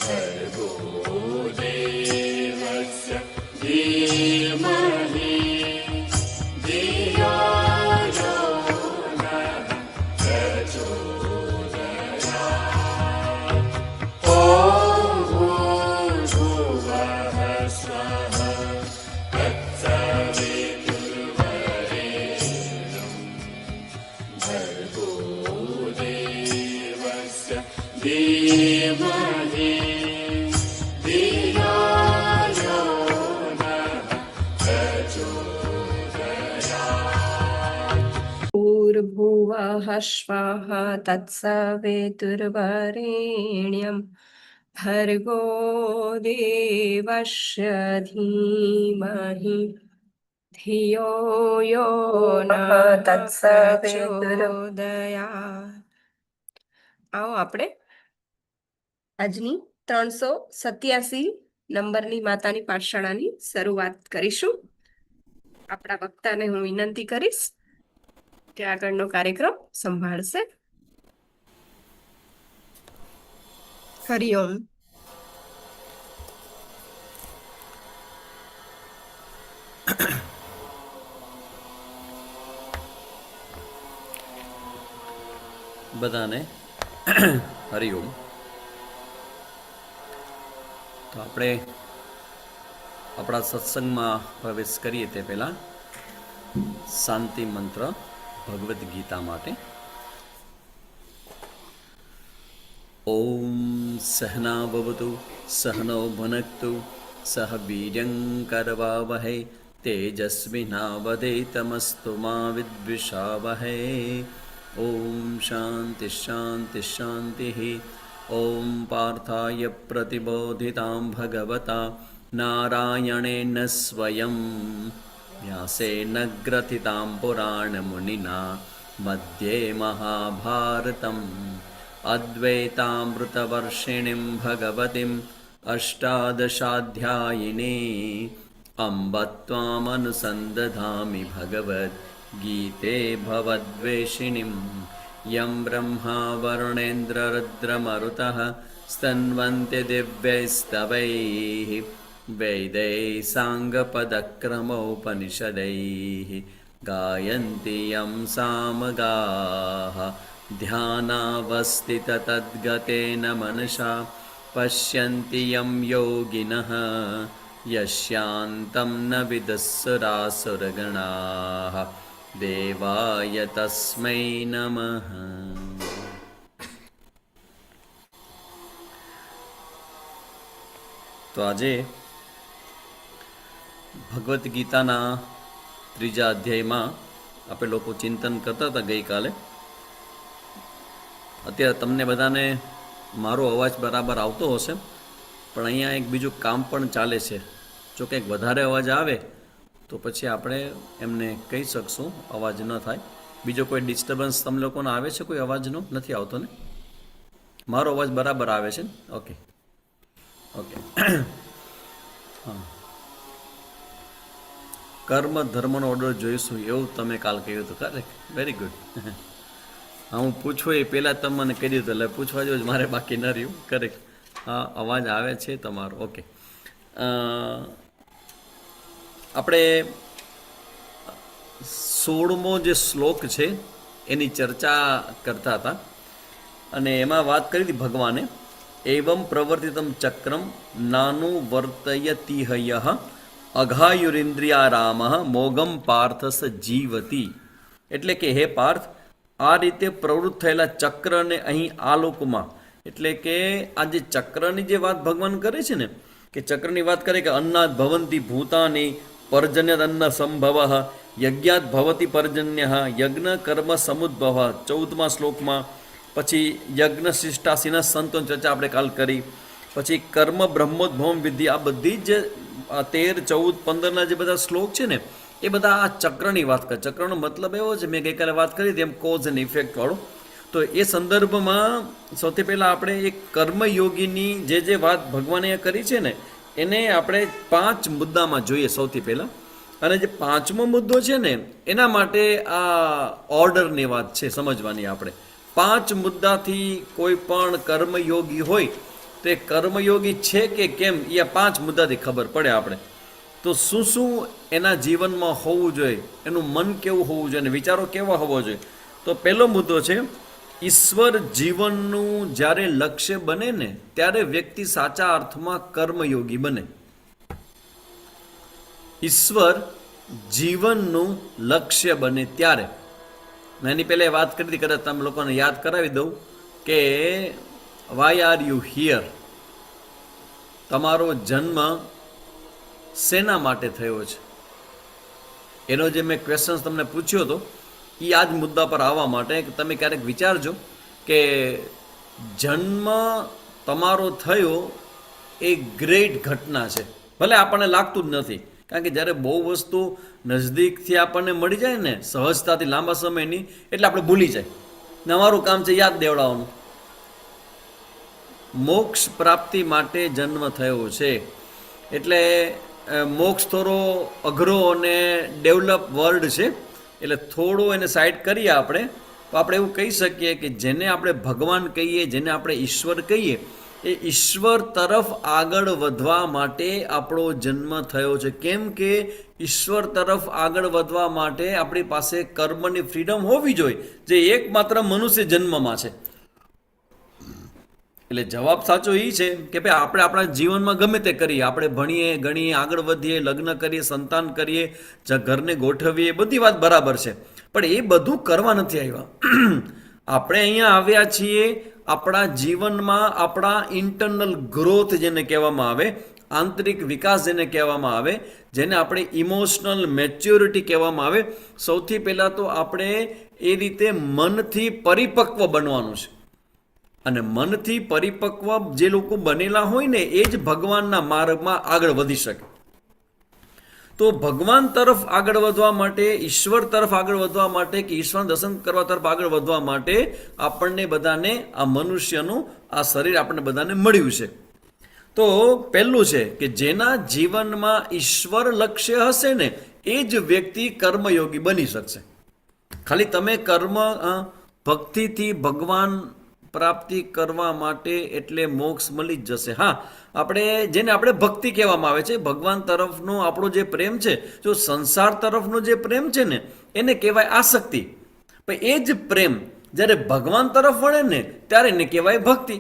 भर्गो देवस्य धीमहि धियो यो नः प्रचोदयात्। ॐ भूर्भुवः स्वः तत्सवितुर्वरेण्यं भर्गो देवस्य धीमहि धियो यो नः प्रचोदयात्। भूर्भुवः स्वः तत्सवितुर्वरेण्यं भर्गो देवस्य धीमहि धियो यो નઃ તત્સવિતુર્વરેણ્યં। આવો આપણે આજની 387 નંબરની માતાની પાઠશાળાની શરૂઆત કરીશું। આપણા વક્તાને હું વિનંતી કરીશ કે આગળનો કાર્યક્રમ સંભાળશે। હરિઓમ। બધાને હરિઓમ। તો આપણે આપણા સત્સંગમાં પ્રવેશ કરીએ તે પહેલાં શાંતિ મંત્ર ભગવદ્ ગીતા માટે। ઓમ સહના ભવતુ સહનૌ ભુનક્તુ સહ વીર્યં કરવાવહૈ તેજસ્વિનાવધેતમસ્તુ મા વિદ્વિષાવહૈ। ઓમ શાંતિ શાંતિ શાંતિ। ઓમ પાર્થાય પ્રતિબોધિતાં ભગવતા નારાયણેન સ્વયં વ્યાસેન ગ્રથિતાં પુરાણમુનિના મધ્યે મહાભારતમ અદ્વૈતામૃતવર્ષિણીં ભગવતીમ અષ્ટાદશાધ્યાયિની અંબ ત્વામનુસંદધામિ ભગવદ્ ગીતે ભવદ્વેષિણીં યં બ્રહ્મા વરુણેન્દ્રરુદ્રમરુતઃ સ્તન્વન્તિ દિવ્યૈસ્તવૈઃ વેदैः સાङ्गपदक्रमोपनिषदैः गायन्ति यं सामगाः ध्यानावस्थिततद्गतेन मनसा पश्यन्ति यं योगिनः यस्यान्तं न विदुःसुरासुरगणाः देवाय तस्मै नमः। તો આજે ભગવદ્ ગીતાના 3જા અધ્યાયમાં આપણે લોકો ચિંતન કરતા હતા ગઈકાલે। અત્યારે તમને બધાને મારો અવાજ બરાબર આવતો હશે, પણ અહીંયા એક બીજું કામ પણ ચાલે છે। જો કંઈક વધારે અવાજ આવે તો પછી આપણે એમને કહી શકશું અવાજ ન થાય। બીજો કોઈ ડિસ્ટર્બન્સ તમને લોકોને આવે છે? કોઈ અવાજનો નથી આવતો ને? મારો અવાજ બરાબર આવે છે ને? Okay okay. હા, કર્મ ધર્મનો ઓર્ડર જોઈશું એવું તમે કાલ કહ્યું હતું। Correct, very good. હા, હું પૂછવું એ પહેલાં તમે મને કહી દીધું, એટલે પૂછવા જેવું મારે બાકી ન રહ્યું। કરેક્ટ, હા, અવાજ આવે છે તમારો। ઓકે, આપણે 16મો જે શ્લોક છે એની ચર્ચા કરતા હતા, અને એમાં વાત કરી હતી ભગવાને એવં પ્રવર્તિતમ ચક્રમ નાનું વર્તયતિહયઃ અઘાયુરિન્દ્રિયારામ મોગમ પાર્થસ જીવતી। એટલે કે હે પાર્થ, આ રીતે પ્રવૃત્ત થયેલા ચક્રને અહીં આ લોકમાં, એટલે કે આ જે ચક્રની જે વાત ભગવાન કરે છે ને, કે ચક્રની વાત કરે કે અન્નાદ ભવંતી ભૂતાની પર્જન્યદ અન્ન સંભવ યજ્ઞાત ભવતી પર્જન્ય યજ્ઞ કર્મ સમુદ્ભવ 14મા શ્લોકમાં। પછી યજ્ઞ શિષ્ટાસીના સંતોની ચર્ચા આપણે કાલ કરી। પછી કર્મ બ્રહ્મોદ્ભવમ વિધિ, આ બધી જ 13, 14, 15ના જે બધા શ્લોક છે ને, એ બધા આ ચક્રની વાત કરે। ચક્રનો મતલબ એવો છે, મેં ગઈકાલે વાત કરી હતી એમ, કોઝ એન્ડ ઇફેક્ટ વાળો। તો એ સંદર્ભમાં સૌથી પહેલાં આપણે એક કર્મયોગીની જે વાત ભગવાને કરી છે ને, એને આપણે 5 મુદ્દામાં જોઈએ સૌથી પહેલાં। અને જે 5મો મુદ્દો છે ને, એના માટે આ ઓર્ડરની વાત છે સમજવાની આપણે। 5 મુદ્દાથી કોઈ પણ કર્મયોગી હોય તો એ કર્મયોગી છે કે કેમ એ આ 5 મુદ્દાથી ખબર પડે આપણે. તો શું શું એના જીવનમાં હોવું જોઈએ, એનું મન કેવું હોવું જોઈએ અને વિચારો કેવા હોવા જોઈએ. તો પહેલો મુદ્દો છે ઈશ્વર જીવનનું જ્યારે લક્ષ્ય બને ને ત્યારે વ્યક્તિ સાચા અર્થમાં કર્મયોગી બને. ઈશ્વર જીવનનું લક્ષ્ય બને ત્યારે. મેં એની પહેલાં વાત કરી હતી, કદાચ તમે લોકોને યાદ કરાવી દઉં કે વાય આર યુ હિયર, તમારો જન્મ શેના માટે થયો છે. એનો જે મેં ક્વેશ્ચન્સ તમને પૂછ્યો હતો એ આ જ મુદ્દા પર આવવા માટે કે તમે ક્યારેક વિચારજો કે જન્મ તમારો થયો એ ગ્રેટ ઘટના છે. ભલે આપણને લાગતું જ નથી, કારણ કે જ્યારે બહુ વસ્તુ નજદીકથી આપણને મળી જાય ને સહજતાથી લાંબા સમયની, એટલે આપણે ભૂલી જાય ને અમારું કામ છે યાદ દેવડાવવાનું. મોક્ષ પ્રાપ્તિ માટે જન્મ થયો છે એટલે મોક્ષ થોડો અઘરો અને ડેવલપ વર્ડ છે, એટલે થોડું એને સાઈડ કરીએ આપણે તો આપણે એવું કહી શકીએ કે જેને આપણે ભગવાન કહીએ, જેને આપણે ઈશ્વર કહીએ, એ ઈશ્વર તરફ આગળ વધવા માટે આપણો જન્મ થયો છે. કેમ કે ઈશ્વર તરફ આગળ વધવા માટે આપણી પાસે કર્મની ફ્રીડમ હોવી જોઈએ, જે એકમાત્ર મનુષ્ય જન્મમાં છે. એટલે જવાબ સાચો એ છે કે ભાઈ આપણે આપણા જીવનમાં ગમે તે કરીએ, આપણે ભણીએ ગણીએ, આગળ વધીએ, લગ્ન કરીએ, સંતાન કરીએ, ઘરને ગોઠવીએ, બધી વાત બરાબર છે, પણ એ બધું કરવા નથી આવ્યા. આપણે અહીંયા આવ્યા છીએ આપણા જીવનમાં આપણા ઇન્ટરનલ ગ્રોથ જેને કહેવામાં આવે, આંતરિક વિકાસ જેને કહેવામાં આવે, જેને આપણે ઇમોશનલ મેચ્યોરિટી કહેવામાં આવે. સૌથી પહેલાં તો આપણે એ રીતે મનથી પરિપક્વ બનવાનું છે. અને મનથી પરિપક્વ જે લોકો બનેલા હોય ને એ જ ભગવાનના માર્ગમાં આગળ વધી શકે. તો ભગવાન તરફ આગળ વધવા માટે, ઈશ્વર તરફ આગળ વધવા માટે કે ઈશ્વર દર્શન કરવા તરફ આગળ વધવા માટે આપણને બધાને આ મનુષ્યનું આ શરીર આપણને બધાને મળ્યું છે. તો પહેલું છે કે જેના જીવનમાં ઈશ્વર લક્ષ્ય હશે ને એ જ વ્યક્તિ કર્મયોગી બની શકશે. ખાલી તમે કર્મ ભક્તિથી ભગવાન પ્રાપ્તિ કરવા માટે એટલે મોક્ષ મળી જ જશે. હા, આપણે જેને આપણે ભક્તિ કહેવામાં આવે છે, ભગવાન તરફનો આપણો જે પ્રેમ છે, જો સંસાર તરફનો જે પ્રેમ છે ને એને કહેવાય આસક્તિ. પણ એ જ પ્રેમ જ્યારે ભગવાન તરફ વળે ને ત્યારે એને કહેવાય ભક્તિ.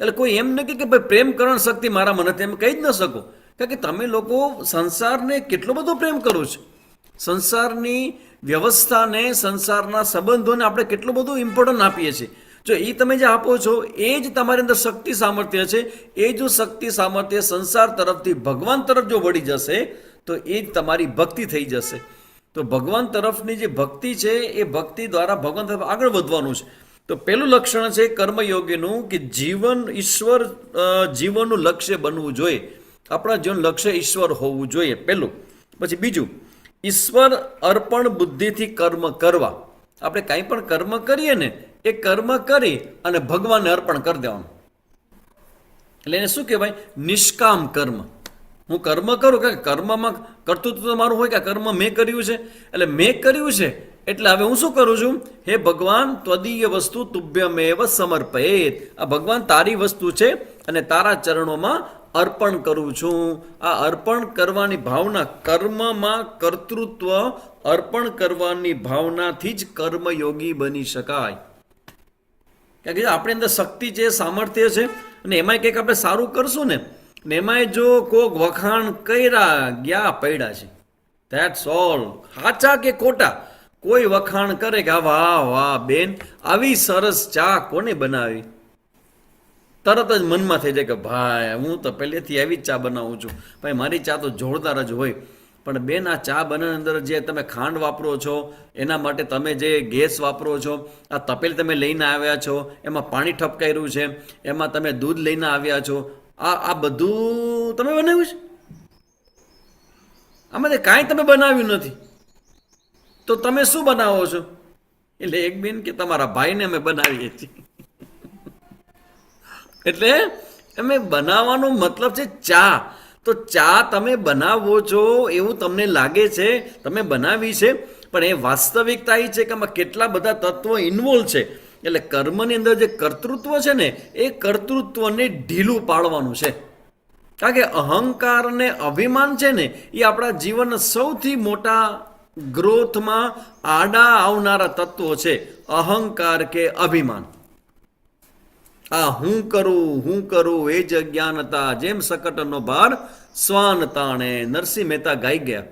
એટલે કોઈ એમ નથી કે ભાઈ પ્રેમ કરણ શક્તિ મારામાં નથી, એમ કહી જ ન શકો. કારણ કે તમે લોકો સંસારને કેટલો બધો પ્રેમ કરો છો, સંસારની વ્યવસ્થાને, સંસારના સંબંધોને આપણે કેટલું બધું ઇમ્પોર્ટન્સ આપીએ છીએ. જો એ તમે જે આપો છો એ જ તમારી અંદર શક્તિ સામર્થ્ય છે. એ જો શક્તિ સામર્થ્ય સંસાર તરફથી ભગવાન તરફ જો વળી જશે તો એ જ તમારી ભક્તિ થઈ જશે. તો ભગવાન તરફની જે ભક્તિ છે એ ભક્તિ દ્વારા ભગવાન તરફ આગળ વધવાનું છે. તો પહેલું લક્ષણ છે કર્મયોગીનું કે જીવન ઈશ્વર જીવનનું લક્ષ્ય બનવું જોઈએ. આપણા જીવન લક્ષ્ય ઈશ્વર હોવું જોઈએ પહેલું. પછી બીજું, ઈશ્વર અર્પણ બુદ્ધિથી કર્મ કરવા. આપણે કાંઈ પણ કર્મ કરીએ ને એ કર્મ કરી અને ભગવાનને અર્પણ કરી દેવાનું. એટલે એને શું કહેવાય? નિષ્કામ કર્મ. હું કર્મ કરું કે કર્મમાં કર્તૃત્વ મારું હોય કે કર્મ મેં કર્યું છે, એટલે મેં કર્યું છે એટલે હવે હું શું કરું છું? હે ભગવાન, ત્વદીય વસ્તુ તુભ્યમેવ સમર્પયેત. આ ભગવાન તારી વસ્તુ છે અને તારા ચરણોમાં અર્પણ કરું છું. આ અર્પણ કરવાની ભાવના, કર્મમાં કર્તૃત્વ અર્પણ કરવાની ભાવનાથી જ કર્મયોગી બની શકાય. કારણ કે આપણી અંદર શક્તિ છે, સામર્થ્ય છે, અને એમાંય કંઈક આપણે સારું કરશું ને એમાંય જો કોક વખાણ કર્યા ગયા પડ્યા છે, ધેટ્સ ઓલ. સાચા કે ખોટા, કોઈ વખાણ કરે કે વાહ વાહ બેન, આવી સરસ ચા કોને બનાવી, તરત જ મનમાં થઈ જાય કે ભાઈ હું તો પહેલેથી આવી જ ચા બનાવું છું, ભાઈ મારી ચા તો જોરદાર જ હોય. પણ બેન, આ ચા બનાવવાની અંદર જે તમે ખાંડ વાપરો છો, એના માટે તમે જે ગેસ વાપરો છો, આ તપેલી તમે લઈને આવ્યા છો, એમાં પાણી ઠપકાર્યું છે, એમાં તમે દૂધ લઈને આવ્યા છો, આ બધું તમે બનાવ્યું છે? આમાં કાંઈ તમે બનાવ્યું નથી, તો તમે શું બનાવો છો? એટલે એક બેન કે તમારા ભાઈને અમે બનાવીએ છીએ. એટલે અમે બનાવવાનો મતલબ છે ચા. તો ચા તમે બનાવો છો એવું તમને લાગે છે, તમે બનાવી છે, પણ એ વાસ્તવિકતા એ છે કે આમાં કેટલા બધા તત્વો ઇન્વોલ્વ છે. એટલે કર્મની અંદર જે કર્તૃત્વ છે ને એ કર્તૃત્વને ઢીલું પાડવાનું છે. કારણ કે અહંકાર ને અભિમાન છે ને એ આપણા જીવનના સૌથી મોટા ગ્રોથમાં આડા આવનારા તત્વો છે. અહંકાર કે અભિમાન. આ હું કરું એ જ અજ્ઞાનતા, જેમ સકટનો ભાર શ્વાન તાણે. નરસિંહ મહેતા ગાઈ ગયા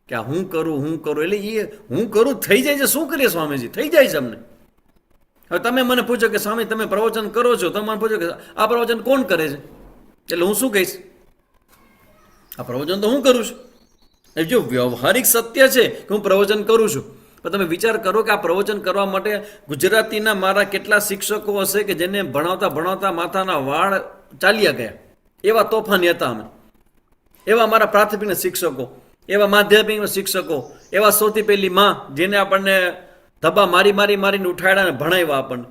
કે આ હું કરું એટલે એ હું કરું થઈ જાય છે. શું કરીએ સ્વામીજી? થઈ જાય છે અમને. હવે તમે મને પૂછો કે સ્વામી તમે પ્રવચન કરો છો, તમે મને પૂછો કે આ પ્રવચન કોણ કરે છે, એટલે હું શું કહીશ? આ પ્રવચન તો હું કરું છું. એ જો વ્યવહારિક સત્ય છે કે હું પ્રવચન કરું છું, પણ તમે વિચાર કરો કે આ પ્રવચન કરવા માટે ગુજરાતીના મારા કેટલા શિક્ષકો હશે કે જેને ભણાવતા માથાના વાળ ચાલ્યા ગયા. એવા તોફાની હતા અમે. એવા મારા પ્રાથમિકના શિક્ષકો, એવા માધ્યમિકના શિક્ષકો, એવા સૌથી પહેલી માં જેને આપણને ધબ્બા મારીને ઉઠાડ્યા અને ભણાવ્યા આપણને.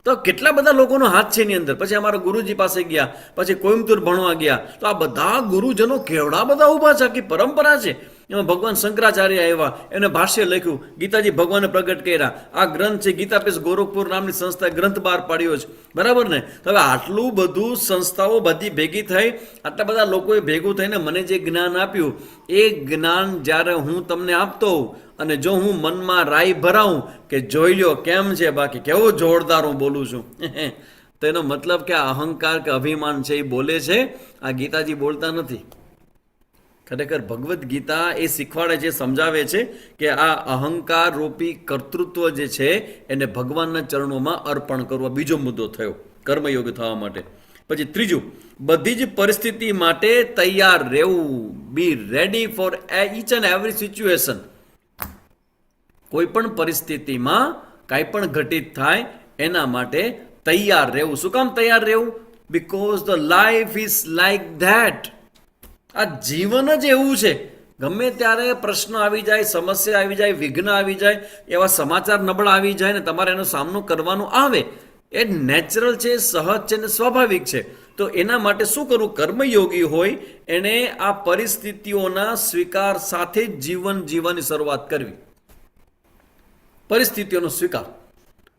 તો કેટલા બધા લોકોનો હાથ છે એની અંદર. પછી અમારા ગુરુજી પાસે ગયા, પછી કોઈમ્બતુર ભણવા ગયા. તો આ બધા ગુરુજનો કેવડા બધા ઊભા છે, આખી પરંપરા છે. એમાં ભગવાન શંકરાચાર્ય આવ્યા, એને ભાષ્ય લખ્યું, ગીતાજી ભગવાને પ્રગટ કર્યા. આ ગ્રંથ છે ગીતાપીઠ ગોરખપુર નામની સંસ્થાએ ગ્રંથ બહાર પાડ્યો છે, બરાબર ને? તો હવે આટલું બધું સંસ્થાઓ બધી ભેગી થઈ, આટલા બધા લોકોએ ભેગું થઈને મને જે જ્ઞાન આપ્યું, એ જ્ઞાન જ્યારે હું તમને આપતો હોઉં અને જો હું મનમાં રાઈ ભરાવું કે જોઈ લ્યો કેમ છે, બાકી કેવો જોરદાર હું બોલું છું, તો એનો મતલબ કે આ અહંકાર કે અભિમાન છે એ બોલે છે. આ ગીતાજી બોલતા નથી. ખરેખર ભગવદ્ ગીતા એ શીખવાડે છે, સમજાવે છે કે આ અહંકાર રૂપી કર્તૃત્વ જે છે એને ભગવાનના ચરણોમાં અર્પણ કરવો. બીજો મુદ્દો થયો કર્મયોગ થવા માટે. પછી ત્રીજું, બધી જ પરિસ્થિતિ માટે તૈયાર રહેવું. Be ready for each and every situation. કોઈ પણ પરિસ્થિતિમાં કાંઈ પણ ઘટિત થાય એના માટે તૈયાર રહેવું. શું કામ તૈયાર રહેવું? Because the life is like that. આ જીવન જ એવું છે. ગમે ત્યારે પ્રશ્ન આવી જાય, સમસ્યા આવી જાય, વિઘ્ન આવી જાય, એવા સમાચાર નબળા આવી જાય ને તમારે એનો સામનો કરવાનો આવે. એ નેચરલ છે, સહજ છે ને સ્વાભાવિક છે. તો એના માટે શું કરવું? કર્મયોગી હોય એણે આ પરિસ્થિતિઓના સ્વીકાર સાથે જ જીવન જીવવાની શરૂઆત કરવી. પરિસ્થિતિઓનો સ્વીકાર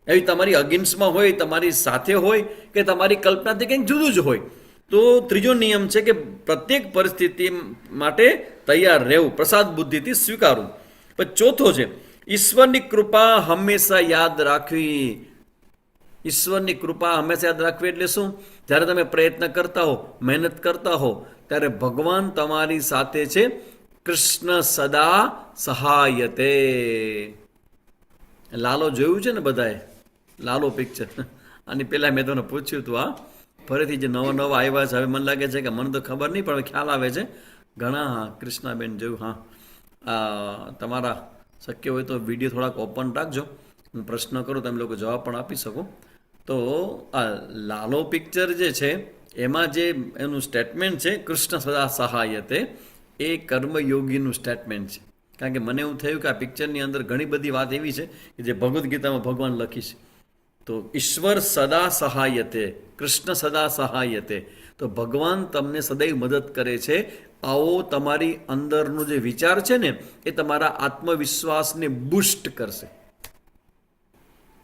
એવી તમારી અગેન્સ્ટમાં હોય, તમારી સાથે હોય કે તમારી કલ્પનાથી કંઈક જુદું જ હોય. તો ત્રીજો નિયમ છે કે પ્રત્યેક પરિસ્થિતિ માટે તૈયાર રહેવું, પ્રસાદ બુદ્ધિથી સ્વીકારવું. પછી ચોથો છે ઈશ્વરની કૃપા હંમેશા યાદ રાખવી. ઈશ્વરની કૃપા હંમેશા યાદ રાખવી એટલે શું? જ્યારે તમે પ્રયત્ન કરતા હો, મહેનત કરતા હો, ત્યારે ભગવાન તમારી સાથે છે. કૃષ્ણ સદા સહાયતે. લાલો જોયું છે ને બધાએ? લાલો પિક્ચર. આની પહેલાં મેં તમને પૂછ્યું હતું. આ ફરીથી જે નવા આવ્યા છે, હવે મને લાગે છે કે મને તો ખબર નહીં પણ ખ્યાલ આવે છે ઘણા. હા, કૃષ્ણાબેન જોયું. હા, તમારા શક્ય હોય તો વિડીયો થોડાક ઓપન રાખજો, હું પ્રશ્ન કરું તમે લોકો જવાબ પણ આપી શકો. તો આ લાલો પિક્ચર જે છે એમાં જે એનું સ્ટેટમેન્ટ છે કૃષ્ણ સદા સહાયતે, એ કર્મયોગીનું સ્ટેટમેન્ટ છે. કારણ કે મને એવું થયું કે આ પિક્ચરની અંદર ઘણી બધી વાત એવી છે કે જે ભગવદ્ ગીતામાં ભગવાન લખી છે. તો ઈશ્વર સદા સહાયતે, કૃષ્ણ સદા સહાયતે. તો ભગવાન તમને સદૈવ મદદ કરે છે. આવો તમારી અંદરનો જે વિચાર છે ને એ તમારા આત્મવિશ્વાસને બુસ્ટ કરશે.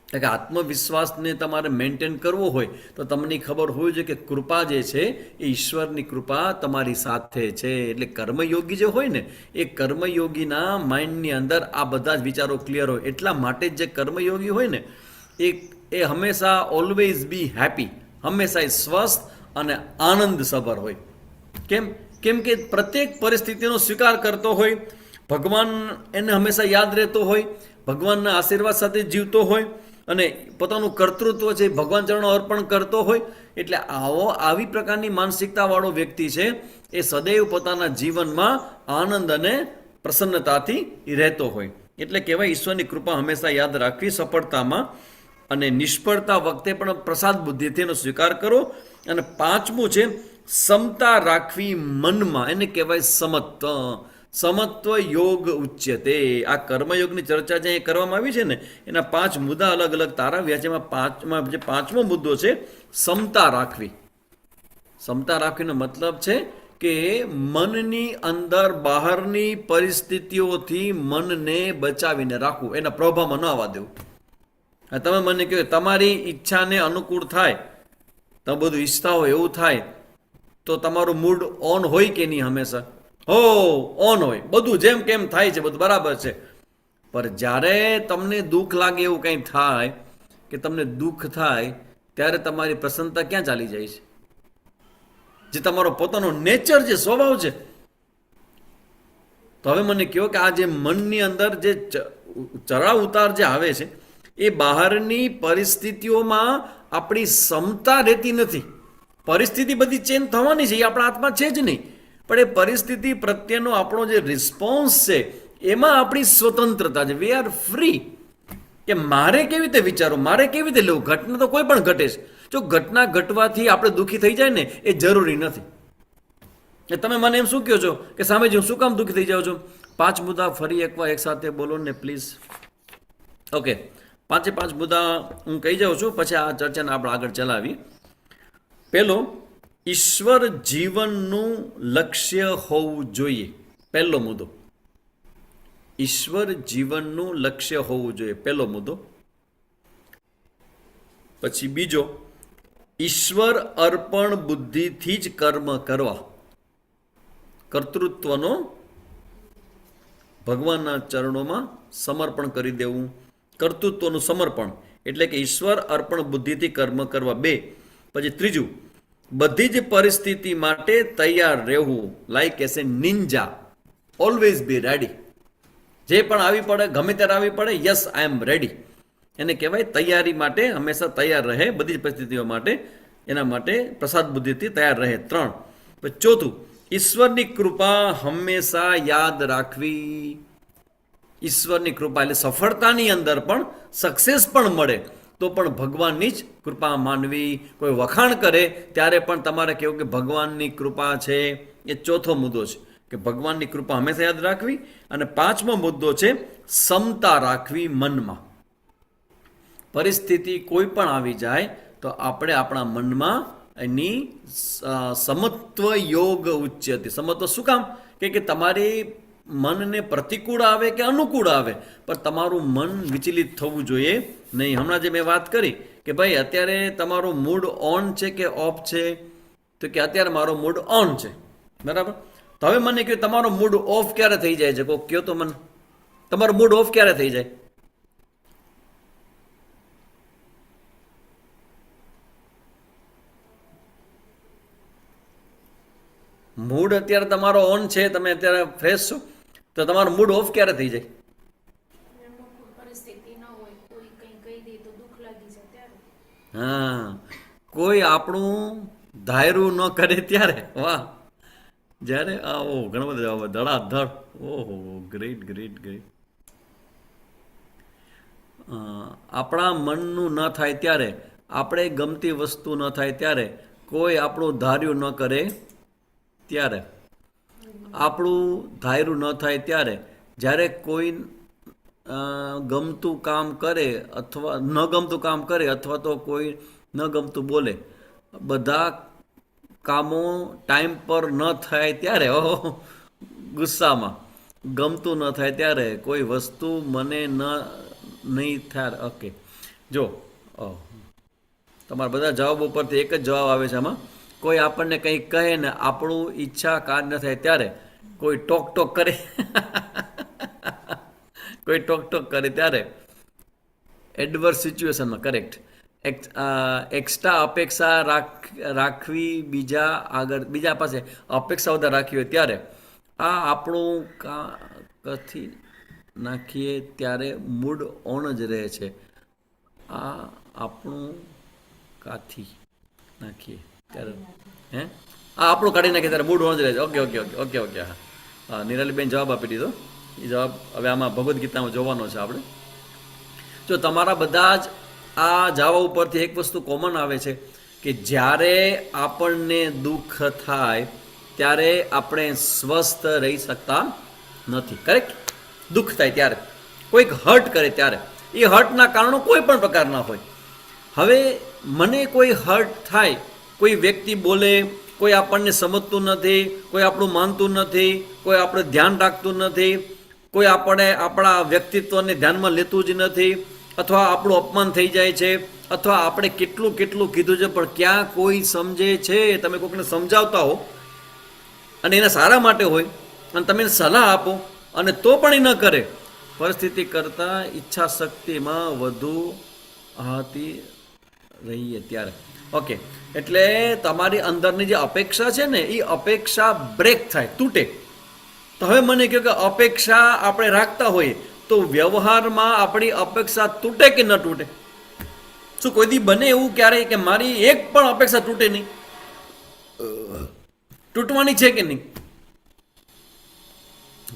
કે આત્મવિશ્વાસને તમારે મેન્ટેન કરવો હોય તો તમને ખબર હોવી જોઈએ કે કૃપા જે છે એ ઈશ્વરની કૃપા તમારી સાથે છે. એટલે કર્મયોગી જે હોય ને એ કર્મયોગીના માઇન્ડની અંદર આ બધા જ વિચારો ક્લિયર હોય. એટલા માટે જ જે કર્મયોગી હોય ને એ હંમેશા ઓલવેઝ બી હેપી, હંમેશા એ સ્વસ્થ અને આનંદ સભર હોય. કેમ કે પ્રત્યેક પરિસ્થિતિનો સ્વીકાર કરતો હોય, ભગવાન એને હંમેશા યાદ રહેતો હોય, ભગવાનના આશીર્વાદ સાથે જીવતો હોય અને પોતાનું કર્તૃત્વ છે ભગવાન ચરણો અર્પણ કરતો હોય. એટલે આવી પ્રકારની માનસિકતાવાળો વ્યક્તિ છે એ સદૈવ પોતાના જીવનમાં આનંદ અને પ્રસન્નતાથી રહેતો હોય. એટલે કહેવાય ઈશ્વરની કૃપા હંમેશા યાદ રાખવી સફળતામાં અને નિષ્ફળતા વખતે પણ પ્રસાદ બુદ્ધિથી એનો સ્વીકાર કરો. અને પાંચમું છે સમતા રાખવી મનમાં, એને કહેવાય સમત્વ. સમત્વ યોગ ઉચ્યતે. આ કર્મયોગની ચર્ચા જે કરવામાં આવી છે ને એના 5 મુદ્દા અલગ અલગ તારવ્યા છે. એમાં જે પાંચમો મુદ્દો છે સમતા રાખવી. સમતા રાખવીનો મતલબ છે કે મનની અંદર બહારની પરિસ્થિતિઓથી મનને બચાવીને રાખવું, એના પ્રભાવમાં ન આવવા દેવું. હવે તમે મને કહો તમારી ઈચ્છાને અનુકૂળ થાય, તમે બધું ઈચ્છતા હોય એવું થાય, તો તમારું મૂડ ઓન હોય કે નહીં? હંમેશા ઓન હોય, બધું જેમ કેમ થાય છે, બધું બરાબર છે. પણ જ્યારે તમને દુઃખ લાગે, એવું કંઈ થાય કે તમને દુઃખ થાય, ત્યારે તમારી પ્રસન્નતા ક્યાં ચાલી જાય છે? જે તમારો પોતાનો નેચર છે, સ્વભાવ છે. તો હવે મને કહો કે આ જે મનની અંદર જે ચઢાવ ઉતાર જે આવે છે, એ બહારની પરિસ્થિતિઓમાં આપણી ક્ષમતા રહેતી નથી. પરિસ્થિતિ બધી ચેન્જ થવાની છે, એ આપણા હાથમાં છે જ નહીં. પણ એ પરિસ્થિતિ પ્રત્યેનો આપણો જે રિસ્પોન્સ છે, એમાં આપણી સ્વતંત્રતા છે. વી આર ફ્રી કે મારે કેવી રીતે વિચારવું, મારે કેવી રીતે લેવું. ઘટના તો કોઈ પણ ઘટે છે. જો ઘટના ઘટવાથી આપણે દુઃખી થઈ જાય ને, એ જરૂરી નથી. તમે મને એમ શું કહો છો કે સામેજી હું શું કામ દુઃખી થઈ જાઉં છું? 5 મુદ્દા ફરી એકવાર એક સાથે બોલો ને પ્લીઝ. ઓકે, 5 મુદ્દા હું કહી જાઉં છું, પછી આ ચર્ચાને આપણે આગળ ચલાવીએ. પહેલો, ઈશ્વર જીવનનું લક્ષ્ય હોવું જોઈએ. પહેલો મુદ્દો, ઈશ્વર જીવનનું લક્ષ્ય હોવું જોઈએ, પહેલો મુદ્દો. પછી બીજો, ઈશ્વર અર્પણ બુદ્ધિથી જ કર્મ કરવા. કર્તૃત્વનો ભગવાનના ચરણોમાં સમર્પણ કરી દેવું. કર્તૃત્વનું સમર્પણ એટલે કે ઈશ્વર અર્પણ બુદ્ધિથી કર્મ કરવા. 2, પછી ત્રીજું, બધી જ પરિસ્થિતિ માટે તૈયાર રહેવું. Like S A નિંજા, always be ready. જે પણ આવી પડે, ગમે ત્યારે આવી પડે, યસ આઈ એમ રેડી. એને કહેવાય તૈયારી માટે હંમેશા તૈયાર રહે, બધી જ પરિસ્થિતિઓ માટે. એના માટે પ્રસાદ બુદ્ધિથી તૈયાર રહે. 3, પછી ચોથું, ઈશ્વરની કૃપા હંમેશા યાદ રાખવી. ઈશ્વરની કૃપા એટલે સફળતાની અંદર પણ, સક્સેસ પણ મળે તો પણ ભગવાનની જ કૃપા માનવી. કોઈ વખાણ કરે ત્યારે પણ તમારે કહેવું કે ભગવાનની કૃપા છે. એ ચોથો મુદ્દો છે કે ભગવાનની કૃપા હંમેશા યાદ રાખવી. અને 5મો મુદ્દો છે સમતા રાખવી મનમાં. પરિસ્થિતિ કોઈ પણ આવી જાય તો આપણે આપણા મનમાં એની સમત્વ યોગ ઉચ્યતે. સમત્વ શું કામ? કે તમારી મનને પ્રતિકૂળ આવે કે અનુકૂળ આવે, પણ તમારું મન વિચલિત થવું જોઈએ નહીં. હમણાં જે મેં વાત કરી કે ભાઈ અત્યારે તમારો મૂડ ઓન છે કે ઓફ છે, તો કે અત્યારે મારો મૂડ ઓન છે, બરાબર. તો હવે મને કહ્યું તમારો મૂડ ઓફ ક્યારે થઈ જાય છે? કોઈ કહો તો મને, તમારો મૂડ ઓફ ક્યારે થઈ જાય? મૂડ અત્યારે તમારો ઓન છે, તમે અત્યારે ફ્રેશ છો, તો તમારો મૂડ ઓફ ક્યારે થઈ જાય? હા, કોઈ આપણું ધાયરું ન કરે ત્યારે. વાહ, જ્યારે ઓહ ઘણા બધા ધડાધડ. ઓહો, ગ્રેટ ગ્રેટ ગ્રેટ. આપણા મનનું ન થાય ત્યારે, આપણે ગમતી વસ્તુ ન થાય ત્યારે, કોઈ આપણું ધાર્યું ન કરે ત્યારે, આપણું ધાર્યું ન થાય ત્યારે, જ્યારે કોઈ ગમતું કામ કરે અથવા ન ગમતું કામ કરે, અથવા તો કોઈ ન ગમતું બોલે, બધા કામો ટાઈમ પર ન થાય ત્યારે, ગુસ્સામાં ગમતું ન થાય ત્યારે, કોઈ વસ્તુ મને નહીં થાય. ઓકે, જો તમારા બધા જવાબ ઉપરથી એક જ જવાબ આવે છે આમાં. કોઈ આપણને કંઈક કહે ને આપણું ઈચ્છા કાર્ય ન થાય ત્યારે, કોઈ ટોક ટોક કરે કોઈ ટોક ટોક કરે ત્યારે, એડવર્સ સિચ્યુએશનમાં. કરેક્ટ. એક્સ્ટ્રા અપેક્ષા રાખવી, બીજા પાસે અપેક્ષા વધારે રાખવી હોય ત્યારે, આ આપણું કથી નાખીએ ત્યારે મૂડ ઓન જ રહે છે. આ આપણું કાથી નાખીએ ત્યારે, હે આ આપણું કાઢી નાખીએ ત્યારે મૂડ ઓન જ રહે છે. Okay okay okay okay okay. હા, નિરાલીબેન જવાબ આપી દીધો. એ જવાબ હવે આમાં ભગવદ્ ગીતામાં જોવાનો છે આપણે. જો તમારા બધા જ આ જવાબ ઉપરથી એક વસ્તુ કોમન આવે છે કે જ્યારે આપણને દુઃખ થાય ત્યારે આપણે સ્વસ્થ રહી શકતા નથી. કરેક્ટ? દુઃખ થાય ત્યારે, કોઈક હર્ટ કરે ત્યારે, એ હર્ટના કારણો કોઈ પણ પ્રકારના હોય. હવે મને કોઈ હર્ટ થાય, કોઈ વ્યક્તિ બોલે, કોઈ આપણને સમજતું નથી, કોઈ આપણું માનતું નથી, કોઈ આપણે ધ્યાન રાખતું નથી, કોઈ આપણે આપણા વ્યક્તિત્વને ધ્યાનમાં લેતું જ નથી, અથવા આપણું અપમાન થઈ જાય છે, અથવા આપણે કેટલું કેટલું કીધું છે પણ ક્યાં કોઈ સમજે છે. તમે કોઈકને સમજાવતા હો અને એના સારા માટે હોય અને તમે એને સલાહ આપો અને તો પણ એ ન કરે, પરિસ્થિતિ કરતાં ઈચ્છા શક્તિમાં વધુ હાથી રહીએ ત્યારે. ઓકે, એટલે તમારી અંદરની જે અપેક્ષા છે ને એ અપેક્ષા બ્રેક થાય, તૂટે. તો હવે મને કહો કે અપેક્ષા આપણે રાખતા હોઈએ તો વ્યવહારમાં આપણી અપેક્ષા તૂટે કે ન તૂટે? શું કોઈ દી બને એવું ક્યારેય કે મારી એક પણ અપેક્ષા તૂટે નહીં? તૂટવાની છે કે નહીં?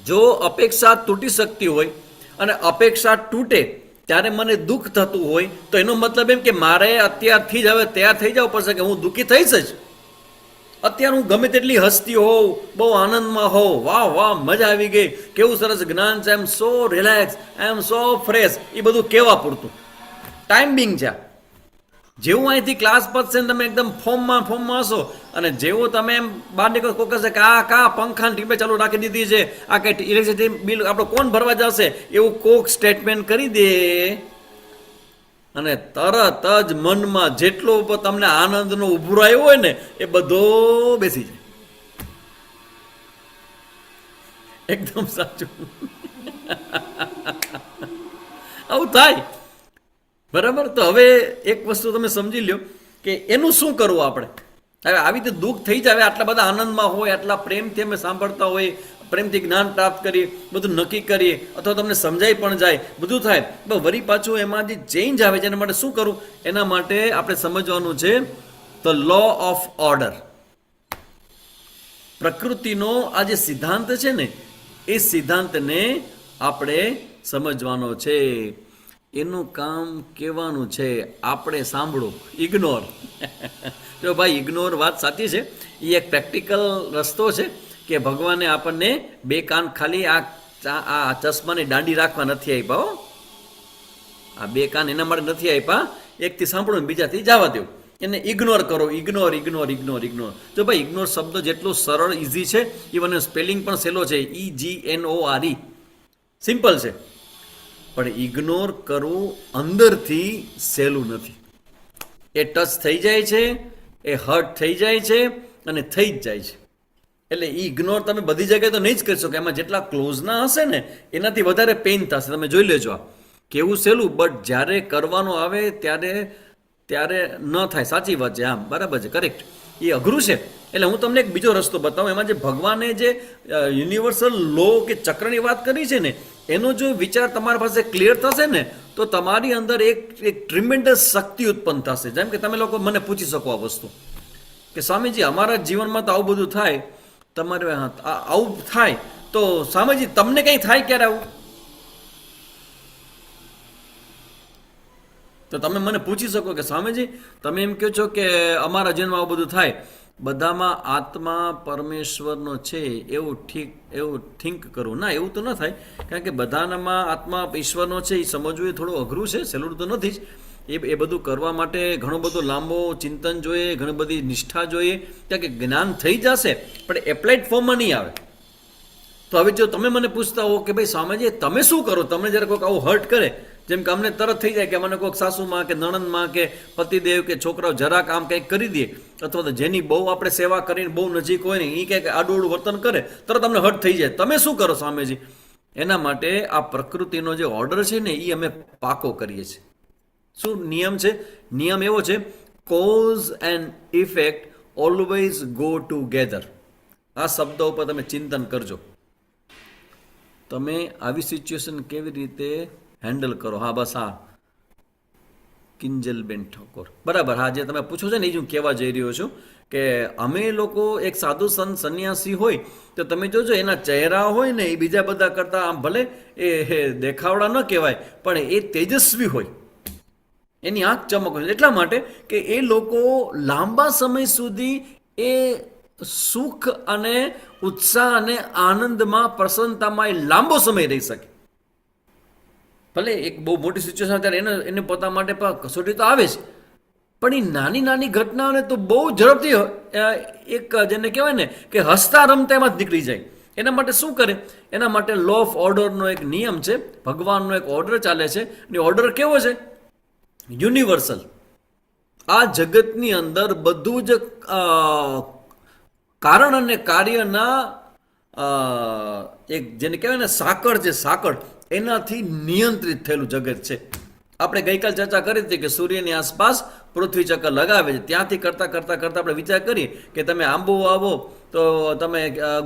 જો અપેક્ષા તૂટી શકતી હોય અને અપેક્ષા તૂટે ત્યારે મને દુઃખ થતું હોય તો એનો મતલબ એમ કે મારે અત્યારથી જ હવે તૈયાર થઈ જવું પડશે કે હું દુઃખી થઈશ જ. અત્યારે હું ગમે તેટલી હસતી હોઉં, બહુ આનંદમાં હોઉં, વાહ વાહ મજા આવી ગઈ, કેવું સરસ જ્ઞાન છે, આઈ એમ સો રિલેક્સ, આઈ એમ સો ફ્રેશ, એ બધું કહેવા પૂરતું ટાઈમ બિંગ છે. જેવું અહીંથી ક્લાસ પતશે ને તમે એકદમ ફોર્મમાં હશો અને જેવું તમે એમ બહાર નીકળો કોઈ કહેશે કે આ કા પંખાની ટીપે ચાલુ રાખી દીધી છે, આ કંઈ ઇલેક્ટ્રિસિટી બિલ આપણો કોણ ભરવા જશે, એવું કોક સ્ટેટમેન્ટ કરી દે અને તરત જ મનમાં જેટલો તમને આનંદનો ઉભરો આવ્યો હોય ને એ બધો બેસી જાય. એકદમ સાચું. આવું થાય, બરાબર? તો હવે એક વસ્તુ તમે સમજી લ્યો કે એનું શું કરવું આપણે. હવે આવી રીતે દુઃખ થઈ જાય, આટલા બધા આનંદમાં હોય, આટલા પ્રેમથી અમે સાંભળતા હોય, પ્રેમથી જ્ઞાન પ્રાપ્ત કરીએ, બધું નક્કી કરીએ અથવા તમને સમજાઈ પણ જાય, બધું થાય, પણ વળી પાછું એમાં જે ચેન્જ આવે છે એના માટે શું કરવું? એના માટે આપણે સમજવાનું છે ધ લો ઓફ ઓર્ડર. પ્રકૃતિનો આ જે સિદ્ધાંત છે ને એ સિદ્ધાંતને આપણે સમજવાનો છે. એનું કામ કહેવાનું છે, આપણે સાંભળો, ઇગ્નોર. જો ભાઈ ઇગ્નોર વાત સાચી છે, એ એક પ્રેક્ટિકલ રસ્તો છે કે ભગવાને આપણને બે કાન ખાલી આ ચશ્માની દાંડી રાખવા નથી આપ્યા. આ બે કાન એના માટે નથી આપ્યા એકથી સાંભળો ને બીજાથી જવા દો, એને ઇગ્નોર કરો. Ignore ignore ignore ignore. જો ભાઈ ઇગ્નોર શબ્દ જેટલો સરળ ઇઝી છે, ઇવન સ્પેલિંગ પણ સહેલો છે, EGNORE, સિમ્પલ છે. પણ ઇગ્નોર કરવું અંદરથી સહેલું નથી. એ ટચ થઈ જાય છે, એ હર્ટ થઈ જાય છે અને થઈ જ જાય છે. એટલે એ ઇગ્નોર તમે બધી જગ્યાએ તો નહીં જ કરી શકો. એમાં જેટલા ક્લોઝના હશે ને એનાથી વધારે પેઇન થશે. તમે જોઈ લેજો. આ કેવું સહેલું, બટ જ્યારે કરવાનું આવે ત્યારે ન થાય. સાચી વાત છે, આમ બરાબર છે, કરેક્ટ. એ અઘરું છે. એટલે હું તમને એક બીજો રસ્તો બતાવું. એમાં જે ભગવાને જે યુનિવર્સલ લો કે ચક્રની વાત કરી છે ને એનો જો વિચાર તમારા પાસે ક્લિયર થશે ને તો તમારી અંદર એક ટ્રીમેન્ડસ શક્તિ ઉત્પન્ન થશે. જેમ કે તમે લોકો મને પૂછી શકો આ વસ્તુ કે સ્વામીજી અમારા જીવનમાં તો આવું બધું થાય, તમારે આવું થાય તો સ્વામીજી તમને કંઈ થાય ક્યારે આવું? તો તમે મને પૂછી શકો કે સ્વામીજી તમે એમ કહો છો કે અમારા જીવનમાં આવું બધું થાય, બધામાં આત્મા પરમેશ્વરનો છે એવું થિંક કરવું. ના, એવું તો ન થાય, કારણ કે બધાનામાં આત્મા ઈશ્વરનો છે એ સમજવું એ થોડું અઘરું છે, સહેલું તો નથી જ. એ બધું કરવા માટે ઘણો બધો લાંબો ચિંતન જોઈએ, ઘણી બધી નિષ્ઠા જોઈએ, કારણ કે જ્ઞાન થઈ જશે પણ એપ્લાઇડ ફોર્મમાં નહીં આવે. તો હવે જો તમે મને પૂછતા હો કે ભાઈ સ્વામીજી તમે શું કરો, તમને જ્યારે કોઈક આવું હર્ટ કરે, જેમ કે અમને તરત થઈ જાય કે મને કોઈક સાસુમાં કે નણંદમાં કે પતિદેવ કે છોકરાઓ જરાક આમ કંઈક કરી દે, અથવા તો જેની બહુ આપણે સેવા કરીને બહુ નજીક હોય ને એ કંઈક આડું વર્તન કરે, તરત અમને હર્ટ થઈ જાય. તમે શું કરો સ્વામીજી? એના માટે આ પ્રકૃતિનો જે ઓર્ડર છે ને એ અમે પાકો કરીએ છીએ. શું નિયમ છે? નિયમ એવો છે, cause and effect always go together. આ શબ્દો ઉપર તમે ચિંતન કરજો. તમે આવી સિચ્યુએશન કેવી રીતે હેન્ડલ કરો? હા, બસ હા, કિંજલબેન ઠાકોર, બરાબર. હા, જે તમે પૂછો છો ને એ જ હું કહેવા જઈ રહ્યો છું કે અમે લોકો એક સાધુ સંત સંન્યાસી હોય તો તમે જોજો એના ચહેરા હોય ને એ બીજા બધા કરતાં આમ ભલે એ દેખાવડા ન કહેવાય પણ એ તેજસ્વી હોય, એની આંખ ચમક હોય. એટલા માટે કે એ લોકો લાંબા સમય સુધી એ સુખ અને ઉત્સાહ અને આનંદમાં, પ્રસન્નતામાં એ લાંબો સમય રહી શકે. ભલે એક બહુ મોટી સિચ્યુએશન ત્યારે એને પોતા માટે કસોટી તો આવે જ, પણ એ નાની નાની ઘટનાઓને તો બહુ ઝડપથી એક જેને કહેવાય ને કે હસતા રમતા એમાં જ નીકળી જાય. એના માટે શું કરે? એના માટે લો ઓફ ઓર્ડરનો એક નિયમ છે, ભગવાનનો એક ઓર્ડર ચાલે છે. અને ઓર્ડર કેવો છે? યુનિવર્સલ. આ જગતની અંદર બધું જ કારણ અને કાર્યના એક જેને કહેવાય ને સાંકળ છે, સાંકળ એનાથી નિયંત્રિત થયેલું જગત છે. આપણે ગઈકાલ ચર્ચા કરી હતી કે સૂર્યની આસપાસ પૃથ્વી ચક્કર લગાવે છે. ત્યાંથી કરતાં કરતાં કરતાં આપણે વિચાર કરીએ કે તમે આંબો વાવો તો તમે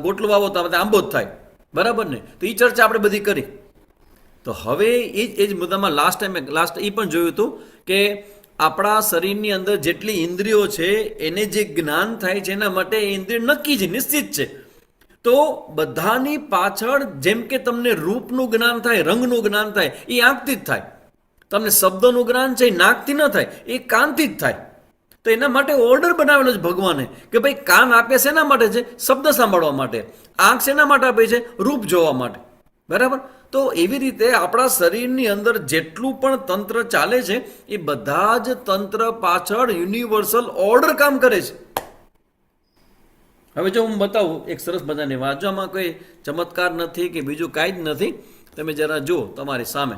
ગોટલું વાવો તો આંબો જ થાય, બરાબર ને? તો એ ચર્ચા આપણે બધી કરી. તો હવે એ જ મુદ્દામાં લાસ્ટ એ પણ જોયું હતું કે આપણા શરીરની અંદર જેટલી ઇન્દ્રિયો છે એને જે જ્ઞાન થાય છે એના માટે એ ઇન્દ્રિય નક્કી છે, નિશ્ચિત છે. તો બધાની પાછળ જેમ કે તમને રૂપનું જ્ઞાન થાય, રંગનું જ્ઞાન થાય, એ આંખથી જ થાય. તમને શબ્દનું જ્ઞાન છે એ નાકથી ન થાય, એ કાનથી જ થાય. તો એના માટે ઓર્ડર બનાવેલો છે ભગવાને કે ભાઈ કાન આપે છે એના માટે છે શબ્દ સાંભળવા માટે, આંખ શેના માટે આપે છે? રૂપ જોવા માટે, બરાબર? તો એવી રીતે આપણા શરીરની અંદર જેટલું પણ તંત્ર ચાલે છે એ બધા જ તંત્ર પાછળ યુનિવર્સલ ઓર્ડર કામ કરે છે. હવે જો હું બતાવું એક સરસ મજાની વાત, જો આમાં કોઈ ચમત્કાર નથી કે બીજું કાંઈ જ નથી. તમે જરા જુઓ તમારી સામે,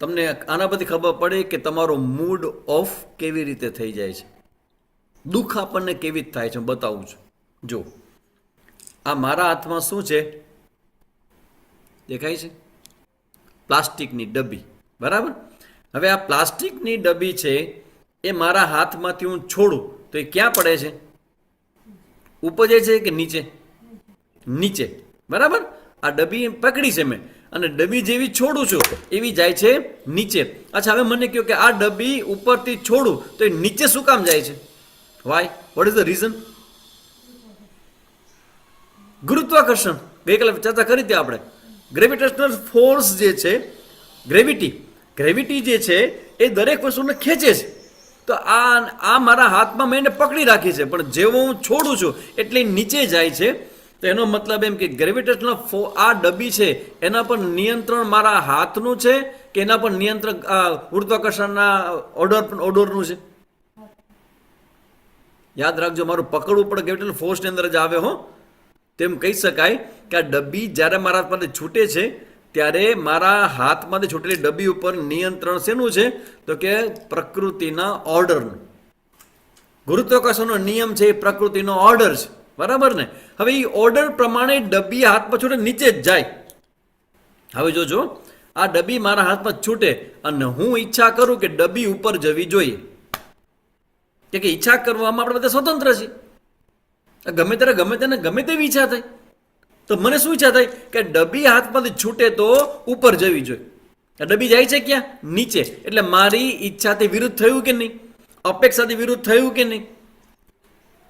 તમને આના પરથી ખબર પડે કે તમારો મૂડ ઓફ કેવી રીતે થઈ જાય છે, દુઃખ આપણને કેવી રીતે થાય છે. હું બતાવું છું. જો આ મારા હાથમાં શું છે દેખાય છે? પ્લાસ્ટિકની ડબ્બી, બરાબર? હવે આ પ્લાસ્ટિકની ડબ્બી છે એ મારા હાથમાંથી હું છોડું તો એ ક્યાં પડે છે? ઉપર જાય છે કે નીચે? નીચે, બરાબર? આ ડબ્બી પકડી છે મેં અને ડબ્બી જેવી છોડું છું એવી જાય છે નીચે. અચ્છા, હવે મને કહો કે આ ડબ્બી ઉપરથી છોડું તો એ નીચે શું કામ જાય છે? Why? What is the reason? ગુરુત્વાકર્ષણ. ગઈકાલે ચર્ચા કરી હતી આપણે. ગ્રેવિટેશનલ ફોર્સ જે છે, ગ્રેવિટી જે છે એ દરેક વસ્તુને ખેંચે છે. તો આ મારા હાથમાં મેં એને પકડી રાખી છે, પણ જેવો હું છોડું છું એટલે નીચે જાય છે. તો એનો મતલબ એમ કે ગ્રેવિટેશનલ આ ડબ્બી છે એના પર નિયંત્રણ મારા હાથનું છે કે એના પર નિયંત્રણ ગુરુત્વાકર્ષણના ઓર્ડરનું છે? યાદ રાખજો, મારું પકડવું પડે ગ્રેવિટેશનલ ફોર્સની અંદર જ આવે હો. તેમ કહી શકાય કે આ ડબ્બી જ્યારે મારા હાથમાંથી છૂટે છે ત્યારે મારા હાથમાંથી છૂટેલી ડબ્બી ઉપર નિયંત્રણ શેનું છે? તો કે પ્રકૃતિના ઓર્ડરનું. ગુરુત્વાકર્ષણનો નિયમ છે એ પ્રકૃતિનો ઓર્ડર છે, બરાબર ને? હવે એ ઓર્ડર પ્રમાણે ડબ્બી હાથમાં છૂટે નીચે જ જાય. હવે જોજો, આ ડબ્બી મારા હાથમાં છૂટે અને હું ઈચ્છા કરું કે ડબ્બી ઉપર જવી જોઈએ, કે ઈચ્છા કરવામાં આપણે બધા સ્વતંત્ર છીએ. ગમે ત્યારે ગમે તેને ગમે તેવી ઈચ્છા થાય. તો મને શું ઈચ્છા થાય કે ડબ્બી હાથમાંથી છૂટે તો ઉપર જવી જોઈએ. ડબ્બી જાય છે ક્યાં? નીચે. એટલે મારી ઈચ્છાથી વિરુદ્ધ થયું કે નહીં? અપેક્ષાથી વિરુદ્ધ થયું કે નહીં?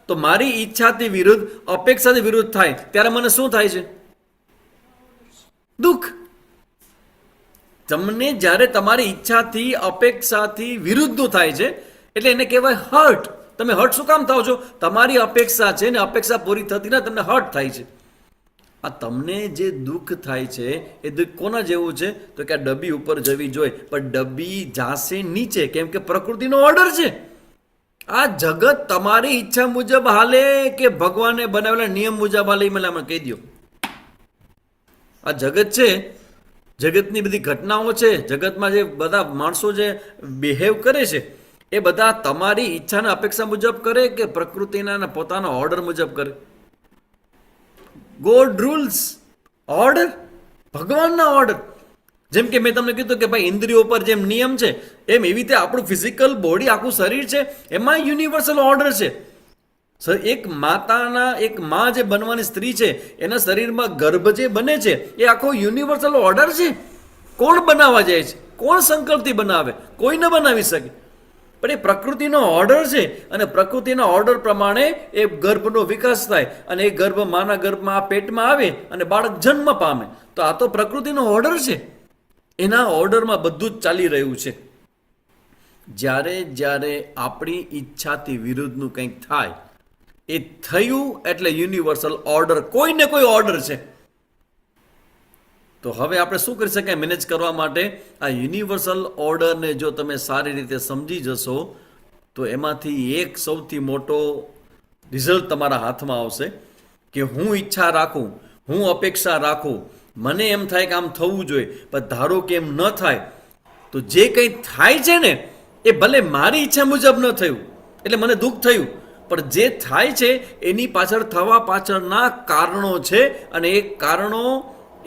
તો મારી ઈચ્છાથી વિરુદ્ધ, અપેક્ષાથી વિરુદ્ધ થાય ત્યારે મને શું થાય છે? દુઃખ. તમને જ્યારે તમારી ઈચ્છાથી, અપેક્ષાથી વિરુદ્ધનું થાય છે એટલે એને કહેવાય હર્ટ. તમે હર્ટ શું કામ થાવ છો? તમારી અપેક્ષા છે ને અપેક્ષા પૂરી થતી ને તમને હર્ટ થાય છે. આ તમને જે દુઃખ થાય છે એ દુઃખ કોના જેવું છે? તો કે આ ડબ્બી ઉપર જવી જોઈએ, પણ ડબ્બી જાશે નીચે. કેમ કે પ્રકૃતિનો ઓર્ડર છે. આ જગત તમારી ઈચ્છા મુજબ હાલે કે ભગવાને બનાવેલા નિયમ મુજબ હાલે? મને કહી દો. આ જગત છે, જગતની બધી ઘટનાઓ છે, જગતમાં જે બધા માણસો જે બિહેવ કરે છે એ બધા તમારી ઈચ્છાના અપેક્ષા મુજબ કરે કે પ્રકૃતિના પોતાના ઓર્ડર મુજબ કરે? ગોડ રૂલ્સ, ઓર્ડર, ભગવાનના ઓર્ડર. જેમ કે મેં તમને કીધું કે ભાઈ ઇન્દ્રિયો પર જેમ નિયમ છે એમ એવી રીતે આપણું ફિઝિકલ બોડી, આખું શરીર છે એમાં યુનિવર્સલ ઓર્ડર છે. એક માં જે બનવાની સ્ત્રી છે એના શરીરમાં ગર્ભ જે બને છે એ આખો યુનિવર્સલ ઓર્ડર છે. કોણ બનાવવા જાય છે? કોણ સંકલ્પથી બનાવે? કોઈ ન બનાવી શકે. પણ એ પ્રકૃતિનો ઓર્ડર છે અને પ્રકૃતિના ઓર્ડર પ્રમાણે એ ગર્ભનો વિકાસ થાય અને એ ગર્ભ માના ગર્ભમાં આ પેટમાં આવે અને બાળક જન્મ પામે. તો આ તો પ્રકૃતિનો ઓર્ડર છે. એના ઓર્ડરમાં બધું જ ચાલી રહ્યું છે. જ્યારે આપણી ઈચ્છાથી વિરુદ્ધનું કંઈક થાય એ થયું એટલે યુનિવર્સલ ઓર્ડર, કોઈને કોઈ ઓર્ડર છે. તો હવે આપણે શું કરી શકાય મેનેજ કરવા માટે? આ યુનિવર્સલ ઓર્ડરને જો તમે સારી રીતે સમજી જશો તો એમાંથી એક સૌથી મોટો રિઝલ્ટ તમારા હાથમાં આવશે કે હું ઈચ્છા રાખું, હું અપેક્ષા રાખું, મને એમ થાય કે આમ થવું જોઈએ, પણ ધારો કે એમ ન થાય, તો જે કંઈ થાય છે ને એ ભલે મારી ઈચ્છા મુજબ ન થયું એટલે મને દુઃખ થયું, પણ જે થાય છે એની પાછળ થવા પાછળના કારણો છે, અને એ કારણો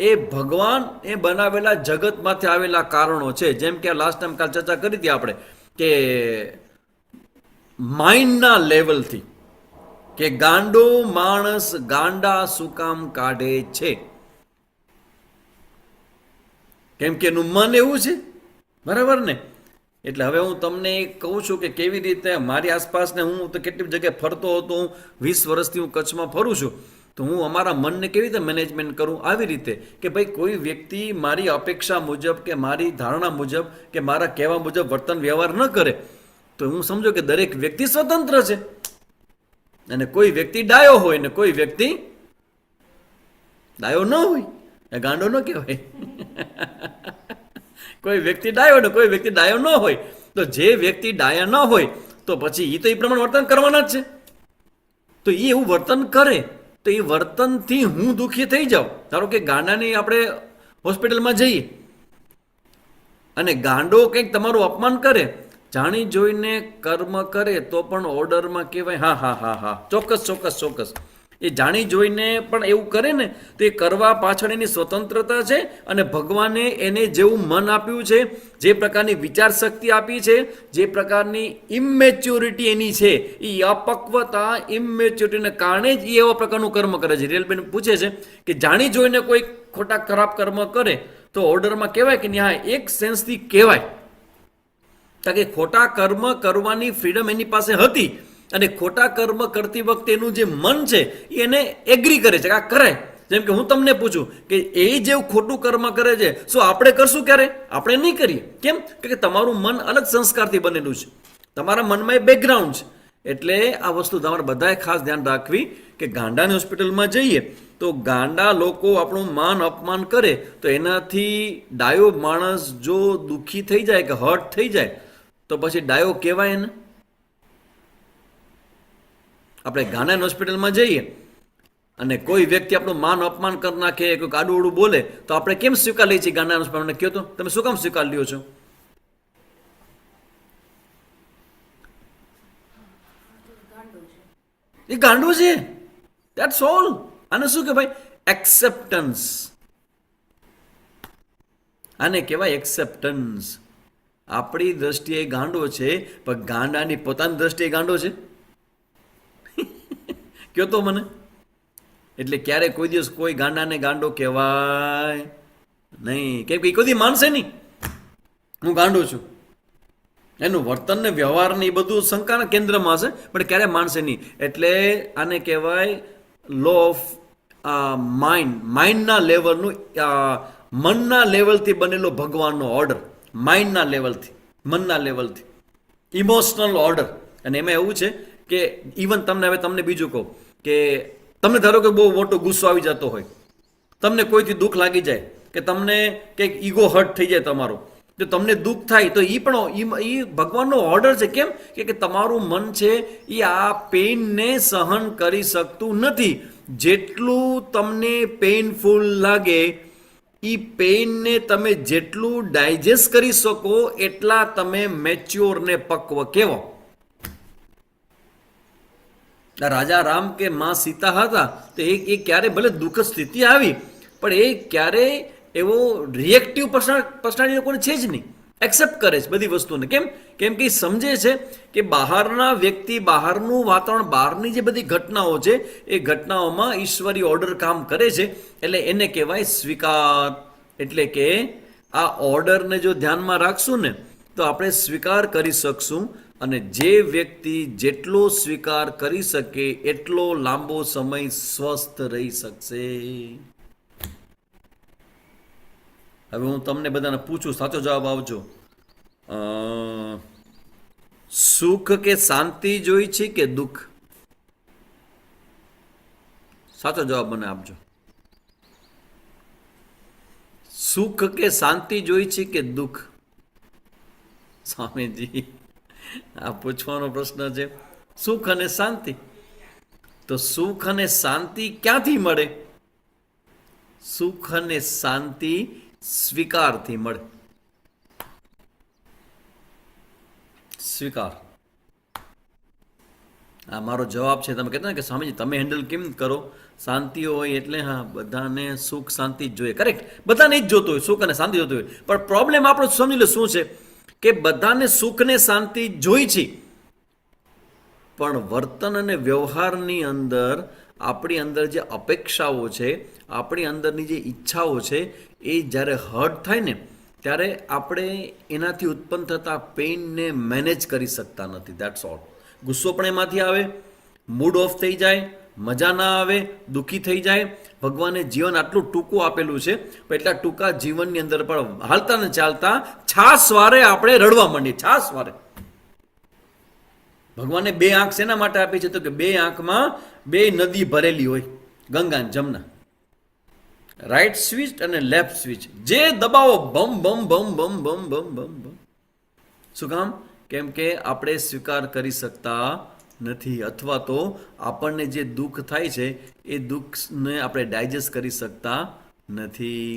એ ભગવાન એ બનાવેલા જગતમાંથી આવેલા કારણો છે. જેમ કે લાસ્ટ ટાઈમ કાલ ચર્ચા કરી હતી આપણે કે માઇન્ડના લેવલથી કે ગાંડો માણસ ગાંડા શું કામ કાઢે છે, કેમ કે એનું મન એવું છે, બરાબર ને. એટલે હવે હું તમને કહું છું કે કેવી રીતે મારી આસપાસને હું તો કેટલી જગ્યાએ ફરતો હતો, હું 20 વર્ષથી હું કચ્છમાં ફરું છું, તો હું અમારા મનને કેવી રીતે મેનેજમેન્ટ કરું, આવી રીતે કે ભાઈ કોઈ વ્યક્તિ મારી અપેક્ષા મુજબ કે મારી ધારણા મુજબ કે મારા કહેવા મુજબ વર્તન વ્યવહાર ન કરે તો હું સમજો કે દરેક વ્યક્તિ સ્વતંત્ર છે, અને કોઈ વ્યક્તિ ડાયો હોય ને કોઈ વ્યક્તિ ડાયો ન હોય, એ ગાંડો ન કહેવાય. કોઈ વ્યક્તિ ડાયો ને કોઈ વ્યક્તિ ડાયો ન હોય, તો જે વ્યક્તિ ડાયા ન હોય તો પછી એ તો એ પ્રમાણે વર્તન કરવાના જ છે. તો એ એવું વર્તન કરે તો એ વર્તનથી હું દુઃખી થઈ જાઉં. ધારો કે ગાંડાની આપણે હોસ્પિટલમાં જઈએ અને ગાંડો કંઈક તમારું અપમાન કરે, જાણી જોઈને કર્મ કરે તો પણ ઓર્ડરમાં કહેવાય હા હા હા હા ચોક્કસ ચોક્કસ ચોક્કસ. એ જાણી જોઈને પણ એવું કરે ને તો એ કરવા પાછળ એની સ્વતંત્રતા છે, અને ભગવાને એને જેવું મન આપ્યું છે, જે પ્રકારની વિચાર શક્તિ આપી છે, જે પ્રકારની ઇમેચ્યોરિટી એની છે, એ અપક્વતા ઇમેચ્યોરિટીને કારણે જ એ એવા પ્રકારનું કર્મ કરે છે. રેલબેન પૂછે છે કે જાણી જોઈને કોઈ ખોટા ખરાબ કર્મ કરે તો ઓર્ડરમાં કહેવાય કે નહીં? હા, એક સેન્સથી કહેવાય, કારણ કે ખોટા કર્મ કરવાની ફ્રીડમ એની પાસે હતી, અને ખોટા કર્મ કરતી વખતે એનું જે મન છે એ એને એગ્રી કરે છે કે આ કરાય. જેમ કે હું તમને પૂછું કે એ જેવું ખોટું કર્મ કરે છે, શું આપણે કરશું ક્યારે? આપણે નહીં કરીએ. કેમ? કે તમારું મન અલગ સંસ્કારથી બનેલું છે, તમારા મનમાં એ બેકગ્રાઉન્ડ છે. એટલે આ વસ્તુ તમારે બધાએ ખાસ ધ્યાન રાખવી કે ગાંડાની હોસ્પિટલમાં જઈએ તો ગાંડા લોકો આપણું માન અપમાન કરે તો એનાથી ડાયો માણસ જો દુઃખી થઈ જાય કે હર્ટ થઈ જાય તો પછી ડાયો કહેવાય ને? આપણે ગાંડાની હોસ્પિટલમાં જઈએ અને કોઈ વ્યક્તિ આપણું માન અપમાન કરી નાખે, કોઈ આડું બોલે તો આપણે કેમ સ્વીકાર લઈએ છીએ? ગાંડાની હોસ્પિટલમાં કહો તો તમે શું કામ સ્વીકાર લ્યો છો? એ ગાંડું છે, ધેટ્સ ઓલ. આને શું કહેવાય? એક્સેપ્ટન્સ. આને કહેવાય એક્સેપ્ટન્સ. આપણી દ્રષ્ટિએ ગાંડો છે, પણ ગાંડાની પોતાની દ્રષ્ટિએ ગાંડો છે. કયો તો મને. એટલે ક્યારે કોઈ દિવસ કોઈ ગાંડાને ગાંડો કહેવાય નહીં, કેમ કે એ કોઈ માનશે નહીં હું ગાંડો છું. એનું વર્તન ને વ્યવહાર ને એ બધું શંકાના કેન્દ્રમાં હશે, પણ ક્યારે માનશે નહીં. એટલે આને કહેવાય લો ઓફ માઇન્ડ. માઇન્ડના લેવલનું, મનના લેવલથી બનેલો ભગવાનનો ઓર્ડર. માઇન્ડના લેવલથી, મનના લેવલથી, ઇમોશનલ ઓર્ડર. અને એમાં એવું છે કે ઇવન તમને બીજું કહું કે તમને ધારો કે બહુ મોટો ગુસ્સો આવી જતો હોય, તમને કોઈથી દુઃખ લાગી જાય કે તમને કંઈક ઈગો હર્ટ થઈ જાય તમારો, તો તમને દુઃખ થાય તો એ પણ એ ભગવાનનો ઓર્ડર છે. કેમ કે તમારું મન છે એ આ પેઇનને સહન કરી શકતું નથી. જેટલું તમને પેઇનફુલ લાગે એ પેઇનને તમે જેટલું ડાયજેસ્ટ કરી શકો એટલા તમે મેચ્યોર ને પક્વ કહેવો. રાજા રામ કે માં સીતા હતા તો એ ક્યારે ભલે દુઃખદ સ્થિતિ આવી પણ એ ક્યારે એવો રિએક્ટિવ પર્સનાલિટી લોકોને છે જ નહીં. એક્સેપ્ટ કરે છે બધી વસ્તુને. કેમ કે સમજે છે કે બહારના વ્યક્તિ, બહારનું વાતાવરણ, બહારની જે બધી ઘટનાઓ છે એ ઘટનાઓમાં ઈશ્વરી ઓર્ડર કામ કરે છે. એટલે એને કહેવાય સ્વીકાર. એટલે કે આ ઓર્ડરને જો ધ્યાનમાં રાખશું ને તો આપણે સ્વીકાર કરી શકશું, અને જે વ્યક્તિ જેટલો સ્વીકાર કરી શકે એટલો લાંબો સમય સ્વસ્થ રહી શકશે. હવે હું તમને બધાને પૂછું, સાચો જવાબ આવજો. સુખ કે શાંતિ જોઈ છે કે દુઃખ? સાચો જવાબ મને આપજો. સુખ કે શાંતિ જોઈ છે કે દુઃખ? સ્વામીજી, આ પૂછવાનો પ્રશ્ન છે. સુખ અને શાંતિ. તો સુખ અને શાંતિ ક્યાંથી મળે? સુખ અને શાંતિ સ્વીકારથી મળે. સ્વીકાર. આ મારો જવાબ છે. તમે કહેતા ને કે સ્વામીજી તમે હેન્ડલ કેમ કરો? શાંતિ હોય એટલે હા, બધાને સુખ શાંતિ જ જોઈએ. કરેક્ટ, બધાને જ જોતું હોય, સુખ અને શાંતિ જોતું હોય. પણ પ્રોબ્લેમ આપણો સમજી લો શું છે કે બધાને સુખ ને શાંતિ જોઈ છે, પણ વર્તન અને વ્યવહારની અંદર આપણી અંદર જે અપેક્ષાઓ છે, આપણી અંદરની જે ઈચ્છાઓ છે, એ જ્યારે હર્ટ થાય ને ત્યારે આપણે એનાથી ઉત્પન્ન થતા પેઇનને મેનેજ કરી શકતા નથી. That's all. ગુસ્સો પણ એમાંથી આવે, મૂડ ઓફ થઈ જાય, મજા ના આવે, દુઃખી થઈ જાય. ભગવાને જીવન આટલું ટૂંકું આપેલું છે, પણ એટલા ટૂંકા જીવનની અંદર પણ હાલતા ને ચાલતા છાસવારે આપણે રડવા માંડીએ. છાસવારે ભગવાને બે આંખ શેના માટે આપી છે? તો કે બે આંખમાં બે નદી ભરેલી હોય, ગંગા અને જમના. રાઈટ સ્વિચ અને લેફ્ટ સ્વિચ જે દબાવો બમ બમ બમ બમ બમ બમ બમ બમ. શું કામ? કેમ કે આપણે સ્વીકાર કરી શકતા નથી, અથવા તો આપણને જે દુઃખ થાય છે એ દુઃખને આપણે ડાયજેસ્ટ કરી શકતા નથી.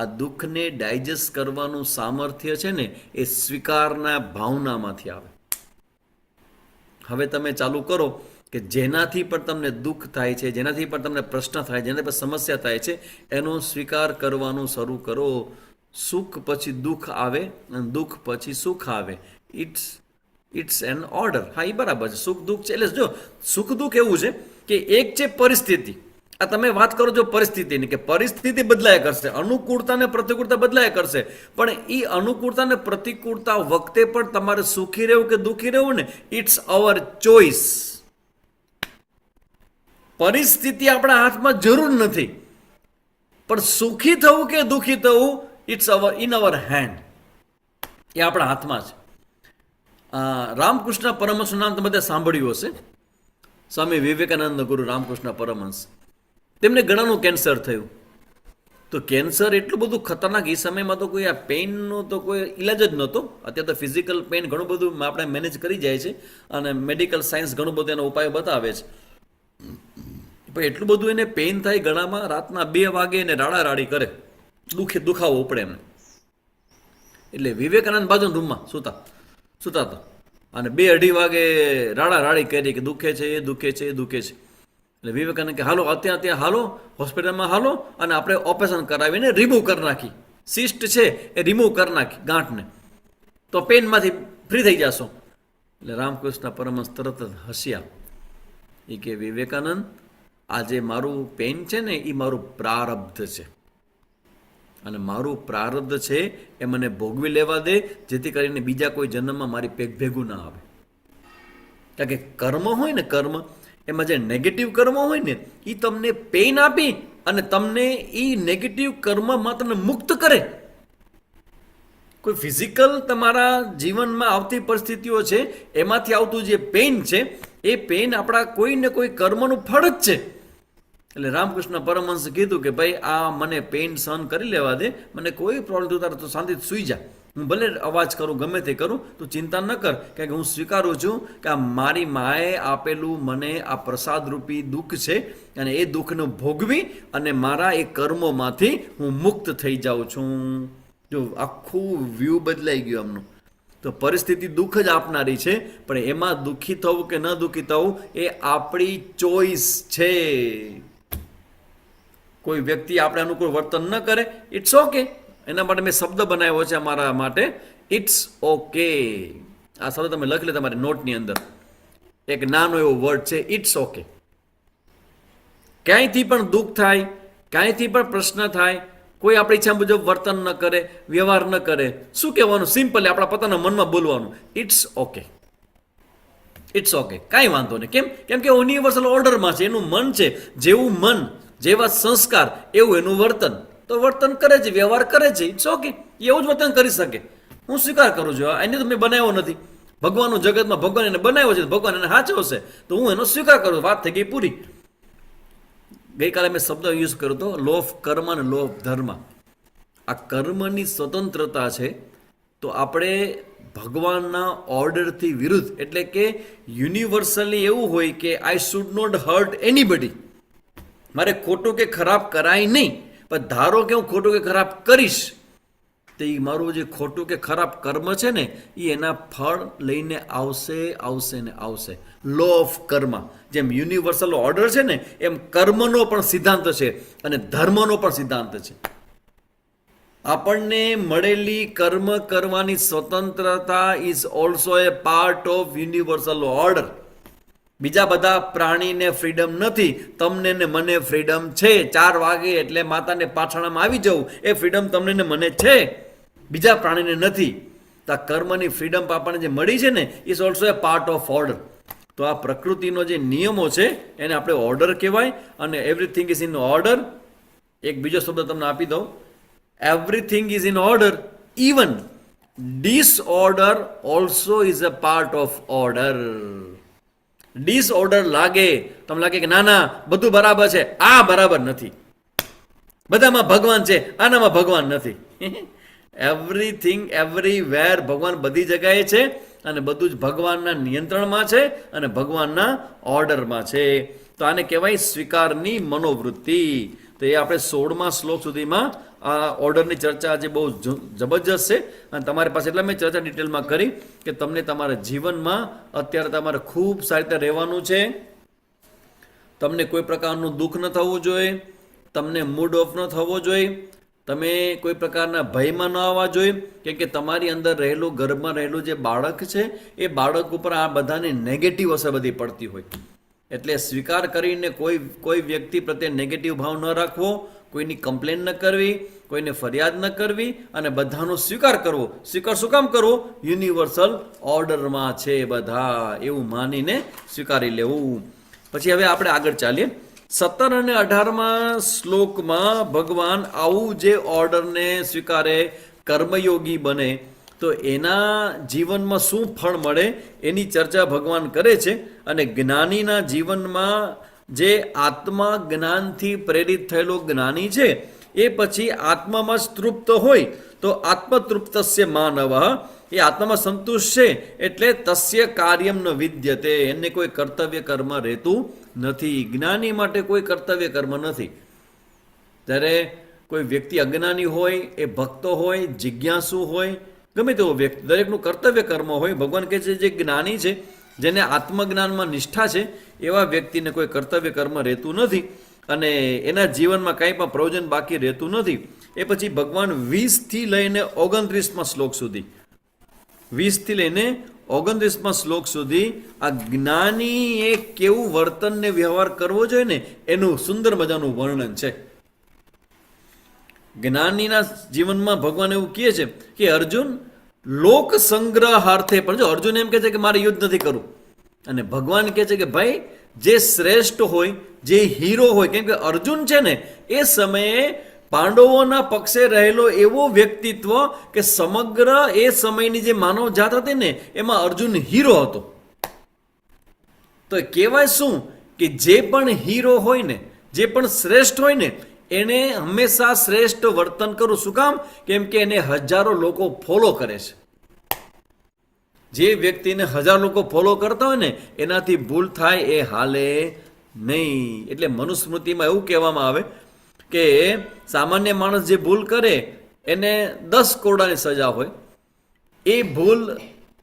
આ દુઃખને ડાયજેસ્ટ કરવાનું સામર્થ્ય છે ને એ સ્વીકારના ભાવનામાંથી આવે. હવે તમે ચાલુ કરો કે જેનાથી પણ તમને દુઃખ થાય છે, જેનાથી પણ તમને પ્રશ્ન થાય, જેનાથી પણ સમસ્યા થાય છે, એનો સ્વીકાર કરવાનું શરૂ કરો. સુખ પછી દુઃખ આવે અને દુઃખ પછી સુખ આવે. It's an order. હા, એ બરાબર છે. સુખ દુઃખ છે. એટલે જો સુખ દુઃખ એવું છે કે એક છે પરિસ્થિતિ. આ તમે વાત કરો છો પરિસ્થિતિની, કે પરિસ્થિતિ બદલાયા કરશે, અનુકૂળતા ને પ્રતિકૂળતા બદલાયા કરશે, પણ એ અનુકૂળતા ને પ્રતિકૂળતા વખતે પણ તમારે સુખી રહેવું કે દુઃખી રહેવું ને, ઇટ્સ અવર ચોઇસ. પરિસ્થિતિ આપણા હાથમાં જરૂર નથી, પણ સુખી થવું કે દુઃખી થવું ઇટ્સ ઇન અવર હેન્ડ. એ આપણા હાથમાં છે. રામકૃષ્ણ પરમહંસનું નામ તમે બધા સાંભળ્યું હશે. સ્વામી વિવેકાનંદ ગુરુ રામકૃષ્ણ પરમહંસ. તેમને ગળાનું કેન્સર થયું. તો કેન્સર એટલું બધું ખતરનાક, એ સમયમાં તો કોઈ આ પેઇનનો તો કોઈ ઇલાજ જ નહોતો. અત્યારે તો ફિઝિકલ પેઇન ઘણું બધું આપણે મેનેજ કરી જાય છે, અને મેડિકલ સાયન્સ ઘણું બધું એનો ઉપાય બતાવે છે. પણ એટલું બધું એને પેઇન થાય ગળામાં, રાતના 2 વાગે એને રાડારાડી કરે, દુખાવો ઉપડે એમને. એટલે વિવેકાનંદ બાજુ રૂમમાં સુતા હતા, અને 2-2:30 વાગે રાડારાડી કરી કે દુખે છે, એ દુખે છે, એ દુખે છે. એટલે વિવેકાનંદ કે હાલો ત્યાં હાલો, હોસ્પિટલમાં હાલો, અને આપણે ઓપરેશન કરાવીને રિમૂવ કરી નાખી, સિસ્ટ છે એ રિમૂવ કરી નાખી ગાંઠને, તો પેનમાંથી ફ્રી થઈ જશો. એટલે રામકૃષ્ણ પરમહંસ તરત જ હસ્યા. એ કે વિવેકાનંદ, આ જે મારું પેન છે ને એ મારું પ્રારબ્ધ છે, અને મારું પ્રારબ્ધ છે એ મને ભોગવી લેવા દે, જેથી કરીને બીજા કોઈ જન્મમાં મારી ભેગું ના આવે. કારણ કે કર્મ હોય ને, કર્મ એમાં જે નેગેટિવ કર્મ હોય ને એ તમને પેઇન આપી અને તમને એ નેગેટિવ કર્મમાં તમને મુક્ત કરે. કોઈ ફિઝિકલ તમારા જીવનમાં આવતી પરિસ્થિતિઓ છે એમાંથી આવતું જે પેઇન છે એ પેઇન આપણા કોઈ ને કોઈ કર્મનું ફળ જ છે. એટલે રામકૃષ્ણ પરમહંસે કીધું કે ભાઈ આ મને પેઇન સહન કરી લેવા દે, મને કોઈ પ્રોબ્લેમ તું તારે તો શાંતિથી સૂઈ જા, હું ભલે અવાજ કરું, ગમે તે કરું, તું ચિંતા ન કર, કારણ કે હું સ્વીકારું છું કે આ મારી માએ આપેલું મને આ પ્રસાદરૂપી દુઃખ છે, અને એ દુઃખને ભોગવી અને મારા એ કર્મોમાંથી હું મુક્ત થઈ જાઉં છું. જો આખું વ્યૂ બદલાઈ ગયું એમનું. તો પરિસ્થિતિ દુઃખ જ આપનારી છે, પણ એમાં દુઃખી થવું કે ન દુઃખી થવું એ આપણી ચોઈસ છે. કોઈ વ્યક્તિ આપણે અનુકૂળ વર્તન ન કરે, ઇટ્સ ઓકે. એના માટે મેં શબ્દ બનાવ્યો છે અમારા માટે, ઇટ્સ ઓકે. આ શબ્દ તમે લખી લે તમારી નોટની અંદર, એક નાનો એવો વર્ડ છે, ઇટ્સ ઓકે. ક્યાંયથી પણ દુઃખ થાય, ક્યાંયથી પણ પ્રશ્ન થાય, કોઈ આપણી ઈચ્છા મુજબ વર્તન ન કરે, વ્યવહાર ન કરે, શું કહેવાનું? સિમ્પલી આપણા પોતાના મનમાં બોલવાનું, ઇટ્સ ઓકે, ઇટ્સ ઓકે, કાંઈ વાંધો નહીં. કેમ કે યુનિવર્સલ ઓર્ડરમાં છે, એનું મન છે, જેવું મન જેવા સંસ્કાર એવું એનું વર્તન. તો વર્તન કરે છે, વ્યવહાર કરે છે, ઇટ્સ ઓકે. એવું જ વર્તન કરી શકે, હું સ્વીકાર કરું છું. એને તો મેં બનાવ્યો નથી. ભગવાનનું જગતમાં ભગવાન એને બનાવ્યો છે, ભગવાન એને સાચવશે, તો હું એનો સ્વીકાર કરું. વાત થઈ ગઈ પૂરી. ગઈકાલે મેં શબ્દ યુઝ કર્યો હતો, લો ઓફ કર્મ અને લો ઓફ ધર્મ. આ કર્મની સ્વતંત્રતા છે, તો આપણે ભગવાનના ઓર્ડરથી વિરુદ્ધ, એટલે કે યુનિવર્સલી એવું હોય કે I should not hurt anybody, મારે ખોટું કે ખરાબ કરાય નહીં, પણ ધારો કે હું ખોટું કે ખરાબ કરીશ તો એ મારું જે ખોટું કે ખરાબ કર્મ છે ને એ એના ફળ લઈને આવશે ને આવશે. લો ઓફ કર્મ, જેમ યુનિવર્સલ ઓર્ડર છે ને એમ કર્મનો પણ સિદ્ધાંત છે અને ધર્મનો પણ સિદ્ધાંત છે. આપણને મળેલી કર્મ કરવાની સ્વતંત્રતા is also a part of universal order. બીજા બધા પ્રાણીને ફ્રીડમ નથી, તમને ને મને ફ્રીડમ છે. 4 વાગે એટલે માતાને પાછળમાં આવી જવું એ ફ્રીડમ તમને ને મને છે, બીજા પ્રાણીને નથી. તો આ કર્મની ફ્રીડમ આપણને જે મળી છે ને is also a part of order. તો આ પ્રકૃતિનો જે નિયમો છે એને આપણે ઓર્ડર કહેવાય, અને એવરીથિંગ ઇઝ ઇન ઓર્ડર. એક બીજો શબ્દ તમને આપી દઉં, everything is in order, even disorder also is a part of order. Disorder લાગે, તમને લાગે કે ના ના બધું બરાબર છે, આ બરાબર નથી, બધામાં ભગવાન છે, આનામાં ભગવાન નથી. એવરીથિંગ એવરીવેર, ભગવાન બધી જગ્યાએ છે અને બધું જ ભગવાનના નિયંત્રણમાં છે અને ભગવાનના ઓર્ડરમાં છે. તો આને કહેવાય સ્વીકારની મનોવૃત્તિ. તો એ આપણે 16મા શ્લોક સુધીમાં આ ઓર્ડરની ચર્ચા આજે બહુ જબરજસ્ત છે, અને તમારી પાસે એટલે મેં ચર્ચા ડિટેલમાં કરી કે તમને તમારા જીવનમાં અત્યારે તમારે ખૂબ સારી રીતે રહેવાનું છે. તમને કોઈ પ્રકારનું દુઃખ ન થવું જોઈએ, તમને મૂડ ઓફ ન થવો જોઈએ, તમે કોઈ પ્રકારના ભયમાં ન આવવા જોઈએ, કેમ કે તમારી અંદર રહેલું, ગર્ભમાં રહેલું જે બાળક છે એ બાળક ઉપર આ બધાની નેગેટિવ અસર બધી પડતી હોય. એટલે સ્વીકાર કરીને કોઈ વ્યક્તિ પ્રત્યે નેગેટિવ ભાવ ન રાખવો, કોઈની કમ્પ્લેન ન કરવી, કોઈને ફરિયાદ ન કરવી, અને બધાનો સ્વીકાર કરવો. સ્વીકાર શું કામ કરવો? યુનિવર્સલ ઓર્ડરમાં છે બધા, એવું માનીને સ્વીકારી લેવું. પછી હવે આપણે આગળ ચાલીએ. 17 અને 18મા શ્લોકમાં ભગવાન આવું જે ઓર્ડરને સ્વીકારે, કર્મયોગી બને તો એના જીવનમાં શું ફળ મળે એની ચર્ચા ભગવાન કરે છે. અને જ્ઞાનીના જીવનમાં જે આત્મા જ્ઞાનથી પ્રેરિત થયેલો જ્ઞાની છે એ પછી આત્મામાં જ તૃપ્ત હોય તો આત્મતૃપ્તસ્ય માનવ, એ આત્મામાં સંતુષ્ટ છે એટલે તસ્ય કાર્યમ ન વિદ્યતે, એને કોઈ કર્તવ્ય કર્મ રહેતું નથી. જ્ઞાની માટે કોઈ કર્તવ્ય કર્મ નથી. જ્યારે કોઈ વ્યક્તિ અજ્ઞાની હોય, એ ભક્તો હોય, જિજ્ઞાસુ હોય, ગમે તેવો વ્યક્તિ, દરેકનું કર્તવ્ય કર્મ હોય. ભગવાન કહે છે જે જ્ઞાની છે, જેને આત્મજ્ઞાનમાં નિષ્ઠા છે, એવા વ્યક્તિને કોઈ કર્તવ્ય કર્મ રહેતું નથી અને એના જીવનમાં કંઈ પણ પ્રયોજન બાકી રહેતું નથી. એ પછી ભગવાન 20થી લઈને 29મા શ્લોક સુધી, 20થી લઈને 29મા શ્લોક સુધી આ જ્ઞાનીએ કેવું વર્તન ને વ્યવહાર કરવો જોઈએ ને એનું સુંદર મજાનું વર્ણન છે. જ્ઞાનીના જીવનમાં ભગવાન એવું કહે છે કે અર્જુન લોક સંગ્રહાર્થે, પણ જો અર્જુન એમ કહે છે કે મારે યુદ્ધ નથી કરવું, અને ભગવાન કહે છે કે ભાઈ જે શ્રેષ્ઠ હોય, જે હીરો હોય, કેમ કે અર્જુન છે ને એ સમયે પાંડવોના પક્ષે રહેલો એવો વ્યક્તિત્વ કે સમગ્ર એ સમયની જે માનવ જાત હતી ને એમાં અર્જુન હીરો હતો. તો કહેવાય શું કે જે પણ હીરો હોય ને, જે પણ શ્રેષ્ઠ હોય ને એને હંમેશા શ્રેષ્ઠ વર્તન કરવું. શું કામ? કેમ કે એને હજારો લોકો ફોલો કરે છે. જે વ્યક્તિને 1000 લોકો ફોલો કરતા હોય ને એનાથી ભૂલ થાય એ હાલે નહીં. એટલે મનુસ્મૃતિમાં એવું કહેવામાં આવે કે સામાન્ય માણસ જે ભૂલ કરે એને 10 કોરડાની સજા હોય, એ ભૂલ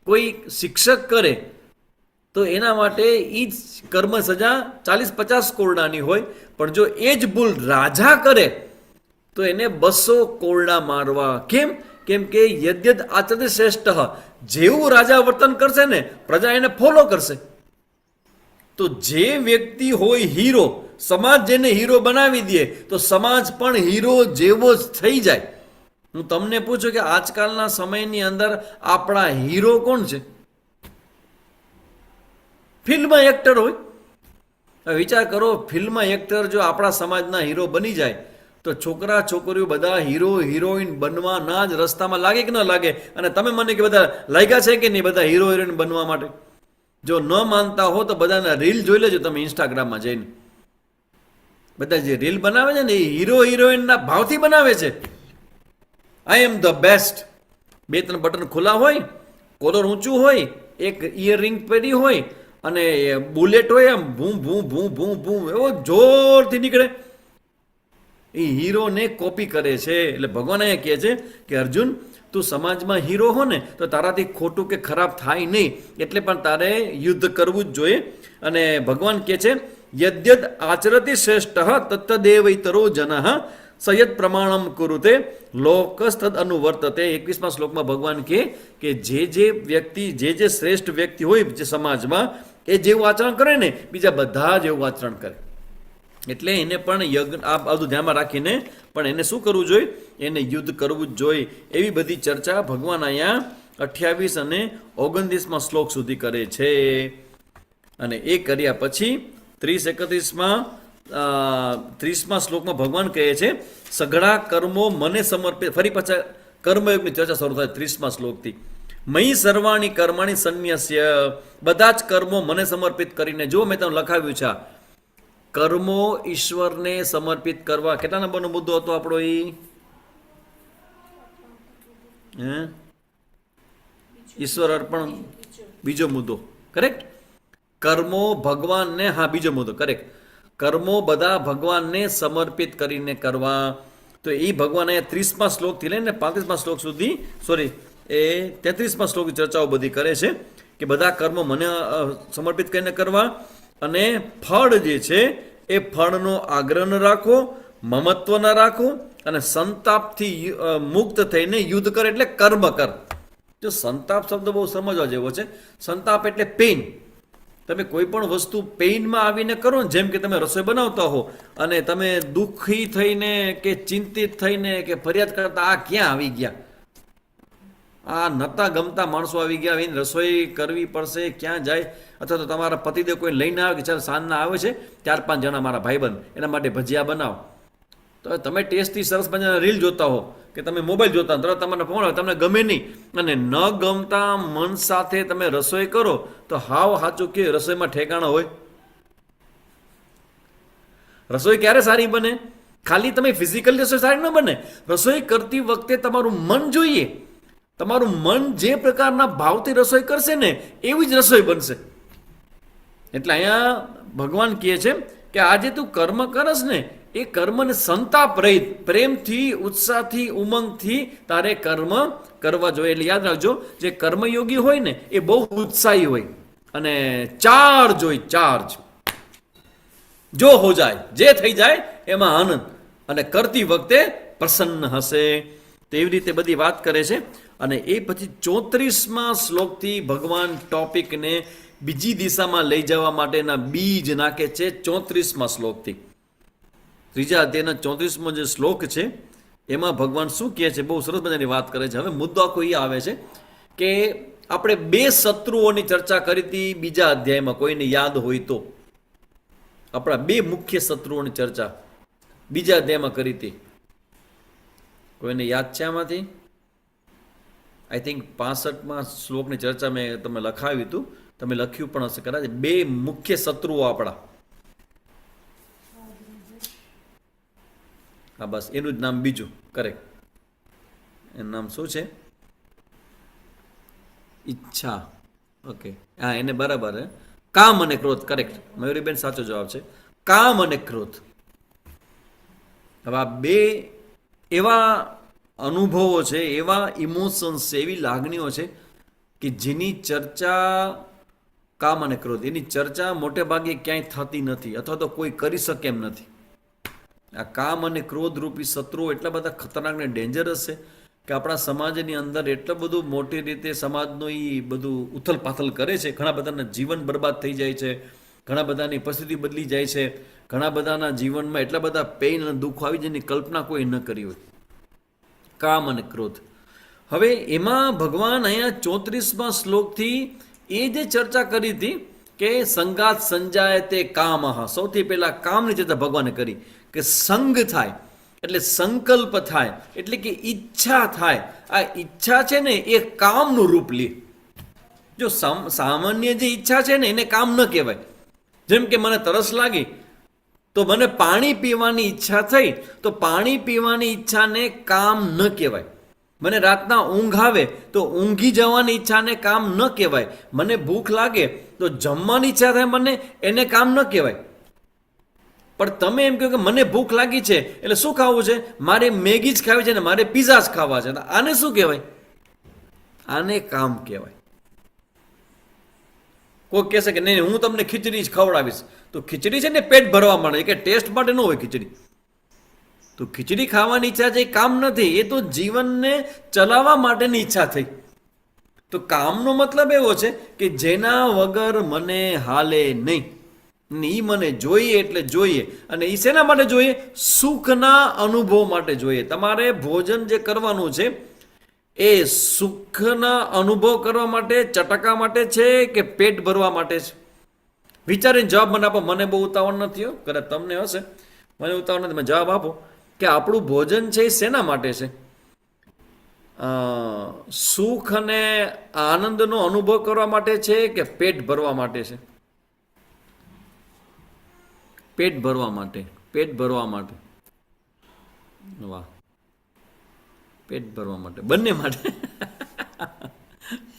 કોઈ શિક્ષક કરે તો એના માટે એ જ કર્મ સજા 40-50 કોરડાની હોય. પણ જો એ જ ભૂલ રાજા કરે તો એને 200 કોરડા મારવા. કેમ? કેમ કે યદ્યદ આચરતે શ્રેષ્ઠ, જેવું રાજા વર્તન કરશે ને પ્રજા એને ફોલો કરશે. તો જે વ્યક્તિ હોય હીરો, સમાજ જેને હીરો બનાવી દે તો સમાજ પણ હીરો જેવો જ થઈ જાય. હું તમને પૂછું કે આજકાલના સમયની અંદર આપણા હીરો કોણ છે? ફિલ્મ એક્ટર હોય. વિચાર કરો, ફિલ્મ એક્ટર જો આપણા સમાજના હીરો બની જાય તો છોકરા છોકરીઓ બધા હીરો હિરોઈન બનવાના જ રસ્તામાં લાગે કે ન લાગે? અને તમે મને કે બધા લાગ્યા છે કે નહીં બધા હીરો હિરોઈન બનવા માટે? જો ન માનતા હો તો બધાના રીલ જોઈ લેજો તમે ઇન્સ્ટાગ્રામમાં જઈને. બધા જે રીલ બનાવે છે ને એ હીરો હિરોઈનના ભાવથી બનાવે છે. આઈ એમ ધ બેસ્ટ. 2-3 બટન ખુલ્લા હોય કોલર ઊંચું હોય, એક ઇયરિંગ પહેરી હોય અને બુલેટ હોય, આમ ભૂં ભૂં ભૂં ભૂં ભૂં એવો જોરથી નીકળે. એ હીરોને કોપી કરે છે. એટલે ભગવાન અહીંયા કહે છે કે અર્જુન, તું સમાજમાં હીરો હો ને તો તારાથી ખોટું કે ખરાબ થાય નહીં, એટલે પણ તારે યુદ્ધ કરવું જ જોઈએ. અને ભગવાન કહે છે યદ્યદ આચરતી શ્રેષ્ઠ તત્તદેવૈતરો જનઃ સયદ પ્રમાણમ કુરુતે લોકસ્તદ અનુવર્તતે. 21મા શ્લોકમાં ભગવાન કહે કે જે વ્યક્તિ, જે શ્રેષ્ઠ વ્યક્તિ હોય જે સમાજમાં, એ જેવું આચરણ કરે ને બીજા બધા જ એવું આચરણ કરે. એટલે એને પણ યજ્ઞ આ બધું ધ્યાનમાં રાખીને પણ એને શું કરવું જોઈએ? એને યુદ્ધ કરવું જ જોઈએ. એવી બધી ચર્ચા ભગવાન અહીંયા 28 અને 29મા શ્લોક સુધી કરે છે. અને એ કર્યા પછી 30-31માં 30મા શ્લોકમાં ભગવાન કહે છે સઘળા કર્મો મને સમર્પિત. ફરી પાછા કર્મયોગની ચર્ચા શરૂ થાય 30મા શ્લોકથી. મયી સર્વાણી કર્માણી સંન્યસ્ય, બધા જ કર્મો મને સમર્પિત કરીને. જો મેં તમને લખાવ્યું છે, કર્મો ઈશ્વરને સમર્પિત કરવા. કેટલા નંબરનો મુદ્દો હતો આપણો? ઈશ્વર અર્પણ, બીજો મુદ્દો. કરેક્ટ. કર્મો ભગવાનને, હા બીજો મુદ્દો કરેક્ટ. કર્મો બધા ભગવાનને સમર્પિત કરીને કરવા. તો એ ભગવાન અહીંયા 30મા શ્લોકથી લઈને 35મા શ્લોક સુધી, સોરી એ 33મા શ્લોકની ચર્ચાઓ બધી કરે છે કે બધા કર્મો મને સમર્પિત કરીને કરવા. અને ફળ જે છે એ ફળનો આગ્રહ ન રાખો, મમત્વ ન રાખો, અને સંતાપથી મુક્ત થઈને યુદ્ધ કર, એટલે કર્મ કર. જો સંતાપ શબ્દ બહુ સમજવા જેવો છે. સંતાપ એટલે પેઇન. તમે કોઈ પણ વસ્તુ પેઇનમાં આવીને કરો ને, જેમ કે તમે રસોઈ બનાવતા હો અને તમે દુઃખી થઈને કે ચિંતિત થઈને કે ફરિયાદ કરતા આ ક્યાં આવી ગયા, આ નતા ગમતા માણસો આવી ગયા, એને રસોઈ કરવી પડશે, ક્યાં જાય? અથવા તો તમારા પતિદેવ કોઈ લઈને આવે કે ચાલ સાંજના આવે છે 4-5 જણા મારા ભાઈબંધ, એના માટે ભજીયા બનાવો. તો તમે ટેસ્ટથી સરસ મજાના રીલ જોતા હો કે તમે મોબાઈલ જોતા તરત તમને ફોન આવે, તમને ગમે નહીં, અને ન ગમતા મન સાથે તમે રસોઈ કરો તો હાવ સાચું કે રસોઈમાં ઠેકાણા હોય? રસોઈ ક્યારે સારી બને? ખાલી તમે ફિઝિકલી રસોઈ સારી ન બને. રસોઈ કરતી વખતે તમારું મન જોઈએ. તમારું મન જે પ્રકારના ભાવથી રસોઈ કરશે ને એવી જ રસોઈ બનશે. એટલે અહીંયા ભગવાન કહે છે કે આજે તું કર્મ કરસ ને એ કર્મને સંતાપ રહિત, પ્રેમથી, ઉત્સાહથી, ઉમંગથી તારે કર્મ કરવા જોઈએ. એટલે યાદ રાખજો, જે કર્મયોગી હોય ને એ બહુ ઉત્સાહી હોય અને ચાર્જ હોય, ચાર્જ. જો હો જાય, જે થઈ જાય એમાં આનંદ, અને કરતી વખતે પ્રસન્ન હશે. તેવી રીતે બધી વાત કરે છે. અને એ પછી 34મા શ્લોકથી ભગવાન ટોપિકને બીજી દિશામાં લઈ જવા માટેના બીજ નાખે છે. 34મા શ્લોકથી, ત્રીજા અધ્યાયના 34મો જે શ્લોક છે એમાં ભગવાન શું કહે છે? બહુ સરસ મજાની વાત કરે છે. હવે મુદ્દો આખો એ આવે છે કે આપણે 2 શત્રુઓની ચર્ચા કરી હતી બીજા અધ્યાયમાં, કોઈને યાદ હોય તો. આપણા 2 મુખ્ય શત્રુઓની ચર્ચા બીજા અધ્યાયમાં કરી હતી. કોઈને યાદ છે આમાંથી? આઈ થિંક 65મા શ્લોકની ચર્ચા મેં તમે લખાવ્યું હતું, તમે લખ્યું પણ હશે કદાચ. 2 મુખ્ય શત્રુઓ આપણા. હા બસ એનું જ નામ બીજું. કરેક્ટ. એનું નામ શું છે? ઈચ્છા. ઓકે, હા એને બરાબર. કામ અને ક્રોધ. કરેક્ટ, મયુરીબેન સાચો જવાબ છે. કામ અને ક્રોધ. હવે આ 2 એવા અનુભવો છે, એવા ઇમોશન્સ છે, એવી લાગણીઓ છે કે જેની ચર્ચા, કામ અને ક્રોધ, એની ચર્ચા મોટે ભાગે ક્યાંય થતી નથી, અથવા તો કોઈ કરી શકે એમ નથી. આ કામ અને ક્રોધ રૂપી શત્રુઓ એટલા બધા ખતરનાક ને ડેન્જરસ છે કે આપણા સમાજની અંદર એટલું બધું મોટી રીતે સમાજનું એ બધું ઉથલ-પાથલ કરે છે. ઘણા બધાના જીવન બરબાદ થઈ જાય છે, ઘણા બધાની પરિસ્થિતિ બદલી જાય છે, ઘણા બધાના જીવનમાં એટલા બધા પેઇન અને દુઃખ આવી જેની કલ્પના કોઈ ન કરી હોય. કામ અને ક્રોધ. હવે એમાં ભગવાન અહીંયા 34મા શ્લોકથી એ જે ચર્ચા કરી હતી કે સંગાત સંજાય તે કામ, સૌથી પહેલા કામની ચર્ચા ભગવાને કરી કે સંગ થાય એટલે સંકલ્પ થાય, એટલે કે ઈચ્છા થાય. આ ઈચ્છા છે ને એ કામનું રૂપ લે. જો સામાન્ય જે ઈચ્છા છે ને એને કામ ન કહેવાય. જેમ કે મને તરસ લાગી તો મને પાણી પીવાની ઈચ્છા થઈ, તો પાણી પીવાની ઈચ્છાને કામ ન કહેવાય. મને રાતના ઊંઘ આવે તો ઊંઘી જવાની ઈચ્છાને કામ ન કહેવાય. મને ભૂખ લાગે તો જમવાની ઈચ્છા થાય મને, એને કામ ન કહેવાય. પણ તમે એમ કહો કે મને ભૂખ લાગી છે એટલે શું ખાવું છે? મારે મેગી જ ખાવી છે ને મારે પીઝા જ ખાવા છે. આને શું કહેવાય? આને કામ કહેવાય. કોઈ કહેશે કે નહીં હું તમને ખીચડી જ ખવડાવીશ, તો ખીચડી છે ને પેટ ભરવા માટે, કે ટેસ્ટ માટે ન હોય ખીચડી. તો ખીચડી ખાવાની ઈચ્છા છે એ કામ નથી, એ તો જીવનને ચલાવવા માટેની ઈચ્છા થઈ. તો કામનો મતલબ એવો છે કે જેના વગર મને હાલે નહીં, એ મને જોઈએ એટલે જોઈએ. અને એ શેના માટે જોઈએ? સુખના અનુભવ માટે જોઈએ. તમારે ભોજન જે કરવાનું છે એ સુખના અનુભવ કરવા માટે, ચટકા માટે છે કે પેટ ભરવા માટે છે? વિચારીને જવાબ મને આપો. મને બહુ ઉતાવળ નથી હો, કદાચ તમને હશે, મને ઉતાવળ નથી. મને જવાબ આપો કે આપણું ભોજન છે એ શેના માટે છે? સુખ અને આનંદનો અનુભવ કરવા માટે છે કે પેટ ભરવા માટે છે? પેટ ભરવા માટે. પેટ ભરવા માટે. વાહ, પેટ ભરવા માટે, બંને માટે.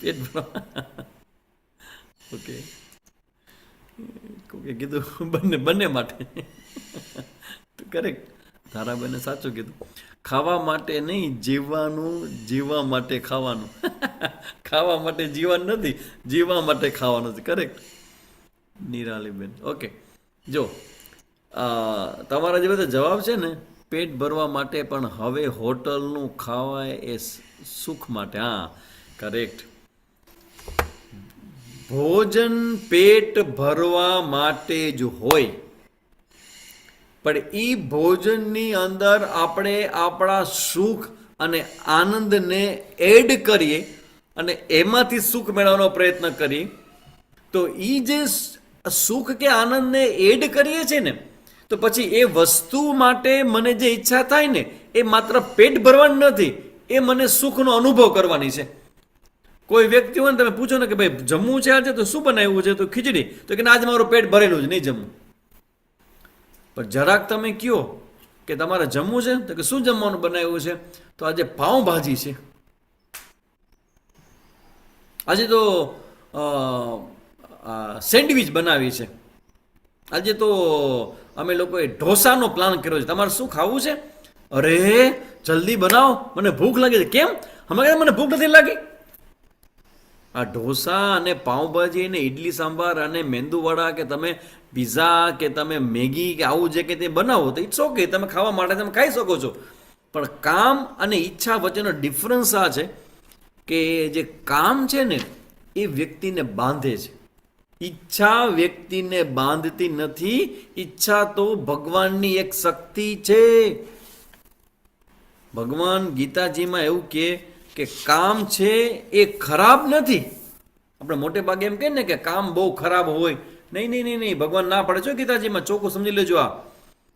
પેટ ભરવા. ઓકે, કોકે કીધું બંને બંને માટે. કરેક્ટ, ધારાબેને સાચું કીધું. ખાવા માટે નહીં, જીવવાનું, જીવવા માટે ખાવાનું. ખાવા માટે જીવન નથી, જીવવા માટે ખાવાનું છે. કરેક્ટ નિરાલીબેન. ઓકે, જો તમારા જે બધા જવાબ છે ને, પેટ ભરવા માટે, પણ હવે હોટલનું ખાવાય એ સુખ માટે. હા, કરેક્ટ. ભોજન પેટ ભરવા માટે જ હોય, પણ એ ભોજનની અંદર આપણે આપણા સુખ અને આનંદને એડ કરીએ અને એમાંથી સુખ મેળવવાનો પ્રયત્ન કરીએ, તો એ જે સુખ કે આનંદને એડ કરીએ છીએ ને, તો પછી એ વસ્તુ માટે મને જે ઈચ્છા થાય ને, એ માત્ર પેટ ભરવાની નથી, એ મને સુખનો અનુભવ કરવાની છે. કોઈ વ્યક્તિ હોય ને, તમે પૂછો ને કે ભાઈ જમવું છે આજે, તો શું બનાવ્યું છે? તો ખીચડી. તો કે આજે મારું પેટ ભરેલું છે, નહીં જમવું. પણ જરાક તમે કહો કે તમારે જમવું છે, તો કે શું જમવાનું બનાવ્યું છે? તો આજે પાઉંભાજી છે, આજે તો સેન્ડવિચ બનાવી છે, આજે તો અમે લોકોએ ઢોસાનો પ્લાન કર્યો છે. તમારે શું ખાવું છે? અરે જલ્દી બનાવો, મને ભૂખ લાગી છે. કેમ? હમણાં મને ભૂખ નથી લાગી. આ ઢોસા અને પાઉંભાજી અને ઇડલી સાંભાર અને મેંદુવડા કે તમે પીઝા કે તમે મેગી કે આવું જે કે તે બનાવો તો ઇટ્સ ઓકે, તમે ખાવા માટે તમે ખાઈ શકો છો. પણ કામ અને ઈચ્છા વચ્ચેનો ડિફરન્સ આ છે કે જે કામ છે ને એ વ્યક્તિને બાંધે છે, ઈચ્છા વ્યક્તિને બાંધતી નથી. ઈચ્છા તો ભગવાનની એક શક્તિ છે. ભગવાન ગીતાજીમાં એવું કે કામ છે એ ખરાબ નથી. આપણે મોટે ભાગે એમ કહે ને કે કામ બહુ ખરાબ હોય. નહીં નહીં નહીં નહીં, ભગવાન ના પડે છે ગીતાજીમાં, ચોખ્ખું સમજી લેજો.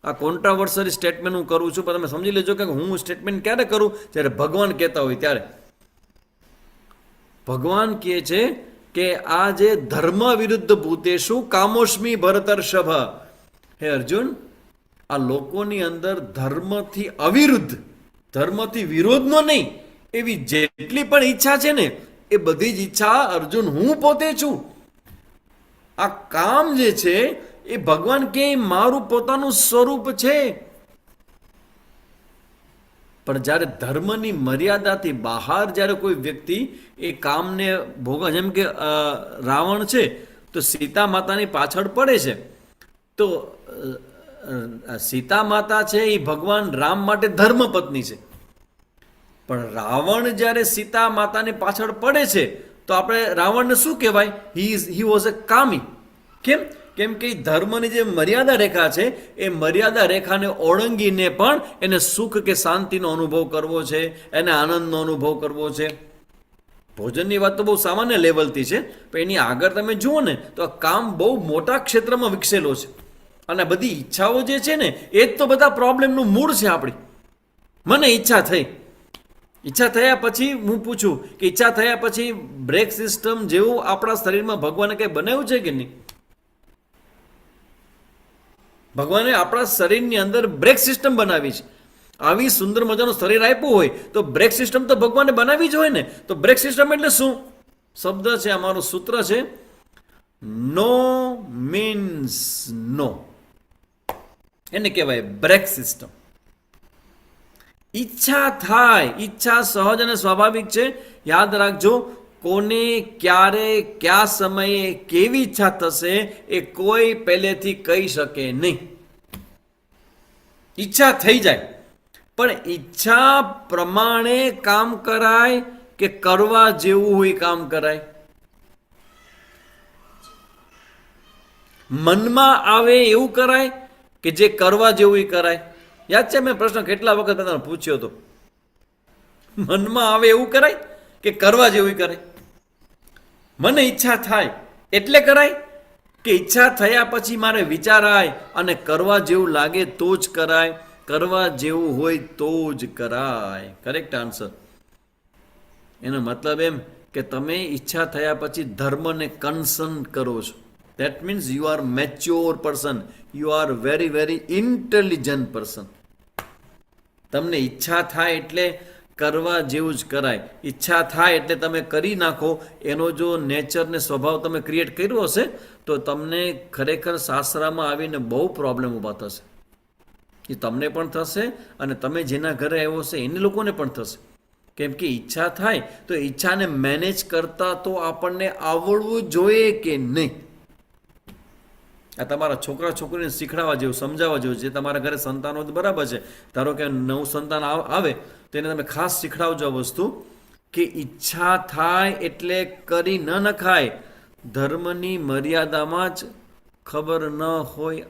આ કોન્ટ્રાવર્સરી સ્ટેટમેન્ટ હું કરું છું, પણ તમે સમજી લેજો કે હું સ્ટેટમેન્ટ ક્યારે કરું? જ્યારે ભગવાન કહેતા હોય ત્યારે. ભગવાન કહે છે કે આ જે ધર્મ વિરુદ્ધ ભૂતેષુ કામોષ્મી ભરતર્ષભ. હે અર્જુન, આ લોકોની અંદર ધર્મથી અવિરુદ્ધ, ધર્મથી વિરોધનો નહીં, એવી જેટલી પણ ઈચ્છા છે ને, એ બધી જ ઈચ્છા અર્જુન હું પોતે છું. આ કામ જે છે એ ભગવાન કે મારું પોતાનું સ્વરૂપ છે. પણ જ્યારે ધર્મની મર્યાદાથી બહાર જ્યારે કોઈ વ્યક્તિ એ કામને ભોગવે, જેમ કે રાવણ છે તો સીતા માતાની પાછળ પડે છે, તો સીતા માતા છે એ ભગવાન રામ માટે ધર્મપત્ની છે. પણ રાવણ જ્યારે સીતા માતાની પાછળ પડે છે તો આપણે રાવણને શું કહેવાય? હી વોઝ અ કામી. કેમ? કેમ કે ધર્મની જે મર્યાદા રેખા છે એ મર્યાદા રેખાને ઓળંગીને પણ એને સુખ કે શાંતિનો અનુભવ કરવો છે, એને આનંદનો અનુભવ કરવો છે. ભોજનની વાત તો બહુ સામાન્ય લેવલથી છે, પણ એની આગળ તમે જુઓ ને તો આ કામ બહુ મોટા ક્ષેત્રમાં વિકસેલો છે. અને બધી ઈચ્છાઓ જે છે ને એ જ તો બધા પ્રોબ્લેમનું મૂળ છે આપણી. મને ઈચ્છા થઈ, ઈચ્છા થયા પછી હું પૂછું કે ઈચ્છા થયા પછી બ્રેક સિસ્ટમ જેવું આપણા શરીરમાં ભગવાને કંઈ બનાવ્યું છે કે નહીં? ભગવાને આપણા શરીરની અંદર બ્રેક સિસ્ટમ બનાવી છે. આવી સુંદર મજાનું શરીર આપ્યું હોય તો બ્રેક સિસ્ટમ તો ભગવાને બનાવી જ હોય ને. તો બ્રેક સિસ્ટમ એટલે શું? શબ્દ છે, અમારું સૂત્ર છે, નો મીન્સ નો. એને કહેવાય બ્રેક સિસ્ટમ. ઈચ્છા થાય, ઈચ્છા સહજ અને સ્વાભાવિક છે. યાદ રાખજો, કોને ક્યારે કયા સમયે કેવી ઈચ્છા થશે એ કોઈ પહેલેથી કહી શકે નહીં. ઈચ્છા થઈ જાય, પણ ઈચ્છા પ્રમાણે કામ કરાય કે કરવા જેવું હોય કામ કરાય? મનમાં આવે એવું કરાય કે જે કરવા જેવું કરાય? યાદ છે મેં પ્રશ્ન કેટલા વખત તમને પૂછ્યો હતો? મનમાં આવે એવું કરાય કે કરવા જેવું કરાય? મને ઈચ્છા થાય એટલે કરાય કે ઈચ્છા થયા પછી મારે વિચારાય અને કરવા જેવું લાગે તો જ કરાય? કરવા જેવું હોય તો જ કરાય. Correct answer. એનો મતલબ એમ કે તમે ઈચ્છા થયા પછી ધર્મને કન્સર્ન કરો છો. That means you are mature person, you are very very intelligent person. તમને ઈચ્છા થાય એટલે કરવા જેવું જ કરાય. ઈચ્છા થાય એટલે તમે કરી નાખો. એનો જો નેચર ને સ્વભાવ તમે ક્રિએટ કર્યો હશે તો તમને ખરેખર સાસરામાં આવીને બહુ પ્રોબ્લેમ ઊભા થશે. એ તમને પણ થશે અને તમે જેના ઘરે આવ્યો હશે એને લોકોને પણ થશે. કેમ કે ઈચ્છા થાય તો ઈચ્છાને મેનેજ કરતા તો આપણને આવડવું જોઈએ કે નહીં? આ તમારા છોકરા છોકરીને શીખડાવવા જેવું, સમજાવવા જેવું. જે તમારા ઘરે સંતાનો બરાબર છે, ધારો કે નવું સંતાન આવે તો એને તમે ખાસ શીખડાવજો આ વસ્તુ કે ઈચ્છા થાય એટલે કરી ન નખાય. ધર્મની મર્યાદામાં જ ખબર ન હોય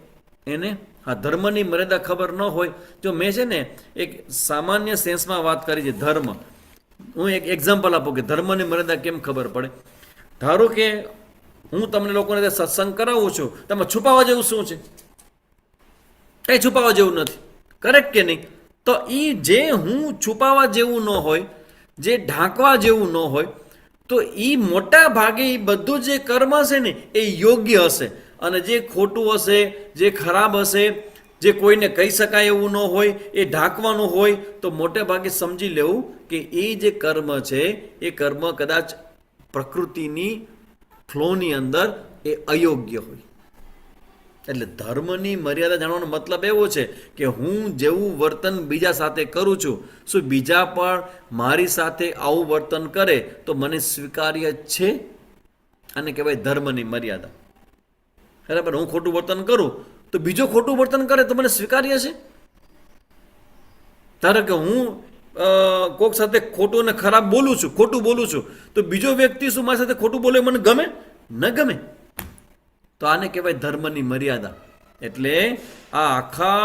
એને, હા, ધર્મની મર્યાદા ખબર ન હોય. જો મેં છે ને એક સામાન્ય સેન્સમાં વાત કરી છે ધર્મ. હું એક એક્ઝામ્પલ આપું કે ધર્મની મર્યાદા કેમ ખબર પડે. ધારો કે હું તમને લોકોને સત્સંગ કરાવું છું, તમે છુપાવવા જેવું શું છે? કંઈ છુપાવવા જેવું નથી. કરેક્ટ કે નહીં? તો એ જે હું છુપાવવા જેવું ન હોય, જે ઢાંકવા જેવું ન હોય, તો એ મોટા ભાગે એ બધું જે કર્મ હશે ને એ યોગ્ય હશે. અને જે ખોટું હશે, જે ખરાબ હશે, જે કોઈને કહી શકાય એવું ન હોય, એ ઢાંકવાનું હોય, તો મોટે ભાગે સમજી લેવું કે એ જે કર્મ છે એ કર્મ કદાચ પ્રકૃતિની ફ્લોની અંદર એ અયોગ્ય હોય. એટલે ધર્મની મર્યાદા જાણવાનો મતલબ એવો છે કે હું જેવું વર્તન બીજા સાથે કરું છું, શું બીજા પણ મારી સાથે આવું વર્તન કરે તો મને સ્વીકાર્ય છે? આને કહેવાય ધર્મની મર્યાદા. બરાબર? હું ખોટું વર્તન કરું તો બીજો ખોટું વર્તન કરે તો મને સ્વીકાર્ય છે? ધારો કે હું કોક સાથે ખોટું અને ખરાબ બોલું છું, ખોટું બોલું છું, તો બીજો વ્યક્તિ શું મારી સાથે ખોટું બોલે મને ગમે? ન ગમે. તો આને કહેવાય ધર્મની મર્યાદા. એટલે આ આખા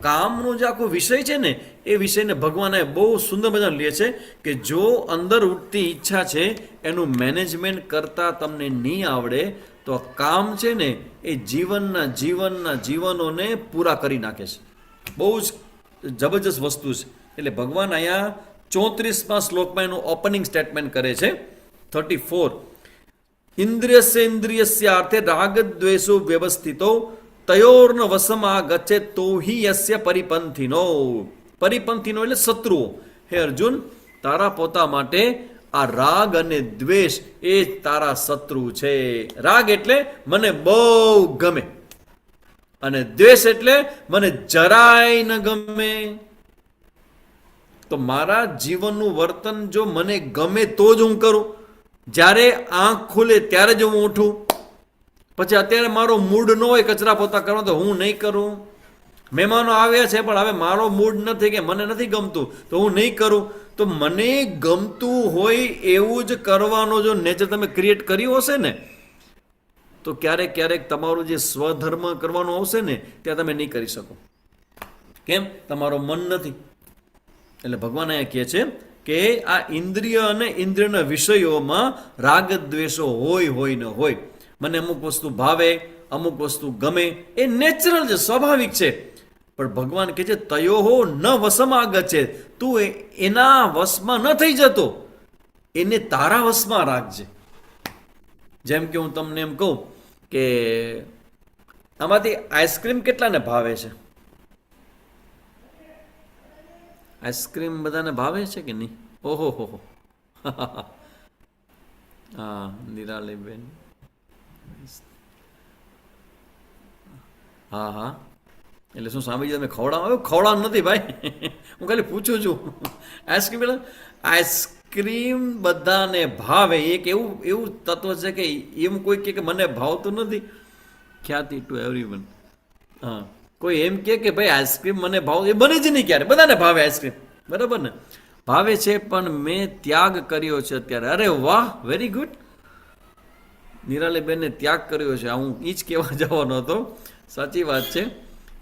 કામનો જે આખો વિષય છે ને એ વિષયને ભગવાને બહુ સુંદર મજાનું લે છે કે જો અંદર ઉઠતી ઈચ્છા છે એનું મેનેજમેન્ટ કરતા તમને નહીં આવડે તો કામ છે ને એ જીવનોને પૂરા કરી નાખે છે. બહુ જ જબરજસ્ત વસ્તુ છે. એટલે ભગવાન અહીંયા 34મા શ્લોકમાં એનું ઓપનિંગ સ્ટેટમેન્ટ કરે છે 34. ઇન્દ્રિયસ્યાર્થે રાગદ્વેષો વ્યવસ્થિતો તયોર્ન વસમા ગચ્છે તો હિ યસ્ય પરિપંથિનો. પરિપંથિનો એટલે શત્રુઓ. હે અર્જુન, તારા પોતા માટે આ રાગ અને દ્વેષ એ તારા શત્રુ છે. રાગ એટલે મને બહુ ગમે અને દ્વેષ એટલે મને જરાય ન ગમે. તો મારા જીવનનું વર્તન જો મને ગમે તો જ હું કરું. જ્યારે આંખ ખુલે ત્યારે જ હું ઉઠું. પછી અત્યારે મારો મૂડ ન હોય કચરા પોતા કરવાનો તો હું નહીં કરું. મહેમાનો આવ્યા છે પણ હવે મારો મૂડ નથી કે મને નથી ગમતું તો હું નહીં કરું. તો મને ગમતું હોય એવું જ કરવાનો જો નેચર તમે ક્રિએટ કર્યું હશે ને તો ક્યારેક ક્યારેક તમારું જે સ્વધર્મ કરવાનું આવશે ને ત્યાં તમે નહીં કરી શકો. કેમ? તમારો મન નથી. એટલે ભગવાન અહીંયા કહે છે કે આ ઇન્દ્રિય અને ઇન્દ્રિયના વિષયોમાં રાગ દ્વેષો હોય ન હોય. મને અમુક વસ્તુ ભાવે, અમુક વસ્તુ ગમે, એ નેચરલ છે, સ્વાભાવિક છે. પણ ભગવાન કહે છે તયોહો ન વશમાં ગચ્છે. તું એના વશમાં ન થઈ જતો, એને તારા વશમાં રાખજે. જેમ કે હું તમને એમ કહું કે આમાંથી આઈસ્ક્રીમ કેટલાને ભાવે છે? આઈસ્ક્રીમ બધાને ભાવે છે કે નહીં? ઓહો હો હો. હા, નિરાલીબેન. હા હા, એટલે શું સ્વામીજી તમે ખવડાવ નથી ભાઈ. હું ખાલી પૂછું છું. આઈસ્ક્રીમ એટલે આઈસ્ક્રીમ બધાને ભાવે. એક એવું એવું તત્વ છે કે એમ કોઈ કે મને ભાવતું નથી, ખ્યાતિ ટુ એવરીવન. હા, કોઈ એમ કે ભાઈ આઈસ્ક્રીમ મને ભાવ, એ બને જ નહીં ક્યારે. બધાને ભાવે આઈસ્ક્રીમ, બરાબર ને? ભાવે છે, પણ મેં ત્યાગ કર્યો છે અત્યારે. અરે વાહ, વેરી ગુડ. નિરાલીબેનને ત્યાગ કર્યો છે. હું એ જ કહેવા જવાનો હતો. સાચી વાત છે